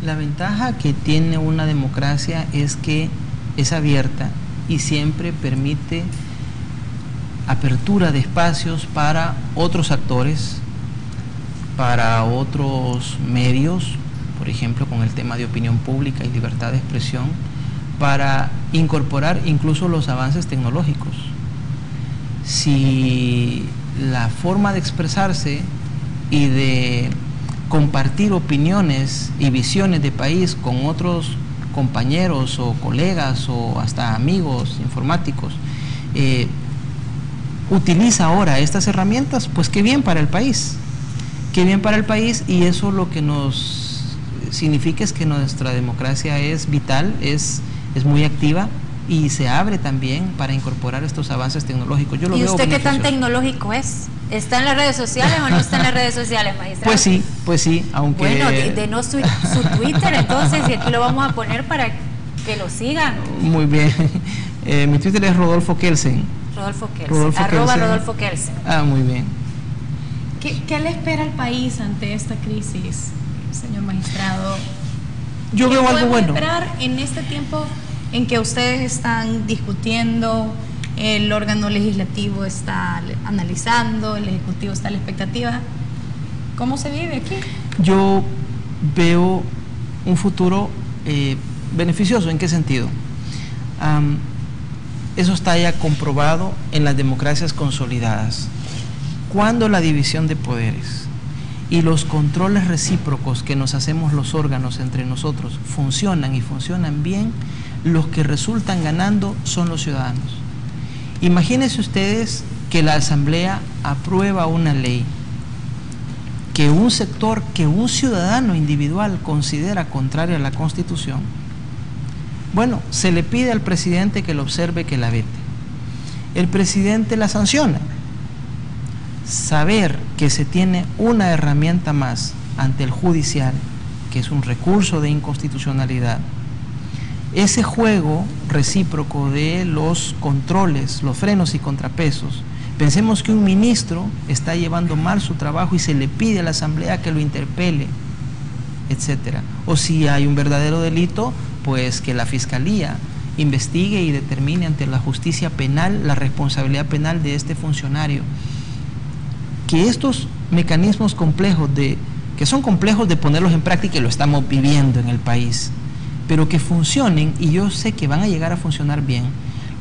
La ventaja que tiene una democracia es que es abierta y siempre permite apertura de espacios para otros actores, para otros medios, por ejemplo con el tema de opinión pública y libertad de expresión, para incorporar incluso los avances tecnológicos. Si la forma de expresarse y de compartir opiniones y visiones de país con otros compañeros o colegas o hasta amigos informáticos utiliza ahora estas herramientas, pues qué bien para el país. Qué bien para el país, y eso lo que nos significa es que nuestra democracia es vital, es muy activa y se abre también para incorporar estos avances tecnológicos. Yo lo ¿Y veo usted qué tan beneficioso. Tecnológico es? ¿Está en las redes sociales o no está en las redes sociales, magistrado? Pues sí, aunque... Bueno, denos su Twitter entonces, y aquí lo vamos a poner para que lo sigan. Muy bien. Mi Twitter es Rodolfo Kelsen. Rodolfo Kelsen. Ah, muy bien. ¿Qué le espera al país ante esta crisis, señor magistrado? Yo veo algo bueno. ¿Qué podemos esperar en este tiempo en que ustedes están discutiendo, el órgano legislativo está analizando, el ejecutivo está a la expectativa? ¿Cómo se vive aquí? Yo veo un futuro beneficioso. ¿En qué sentido? Eso está ya comprobado en las democracias consolidadas. Cuando la división de poderes y los controles recíprocos que nos hacemos los órganos entre nosotros funcionan y funcionan bien, los que resultan ganando son los ciudadanos. Imagínense ustedes que la Asamblea aprueba una ley que un sector, que un ciudadano individual considera contraria a la Constitución. Bueno, se le pide al presidente que lo observe, que la vete. El presidente la sanciona. Saber que se tiene una herramienta más ante el judicial, que es un recurso de inconstitucionalidad, ese juego recíproco de los controles, los frenos y contrapesos. Pensemos que un ministro está llevando mal su trabajo y se le pide a la Asamblea que lo interpele, etcétera. O si hay un verdadero delito, pues que la Fiscalía investigue y determine ante la justicia penal la responsabilidad penal de este funcionario. Que estos mecanismos complejos, que son complejos de ponerlos en práctica, y lo estamos viviendo en el país, pero que funcionen, y yo sé que van a llegar a funcionar bien,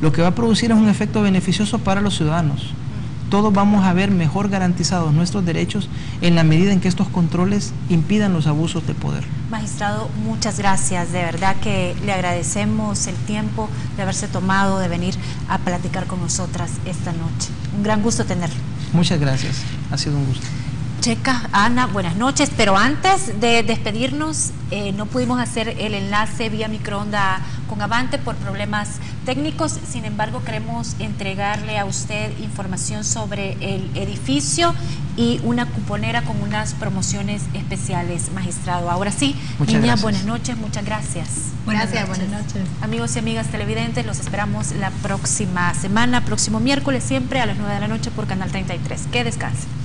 lo que va a producir es un efecto beneficioso para los ciudadanos. Todos vamos a ver mejor garantizados nuestros derechos en la medida en que estos controles impidan los abusos de poder. Magistrado, muchas gracias. De verdad que le agradecemos el tiempo de haberse tomado, de venir a platicar con nosotras esta noche. Un gran gusto tenerlo. Muchas gracias. Ha sido un gusto. Checa, Ana, buenas noches, pero antes de despedirnos, no pudimos hacer el enlace vía microonda con Avante por problemas técnicos. Sin embargo, queremos entregarle a usted información sobre el edificio y una cuponera con unas promociones especiales, magistrado. Ahora sí, niña, buenas noches, muchas gracias. Buenas noches. Amigos y amigas televidentes, los esperamos la próxima semana, próximo miércoles, siempre a las 9 de la noche por Canal 33. Que descansen.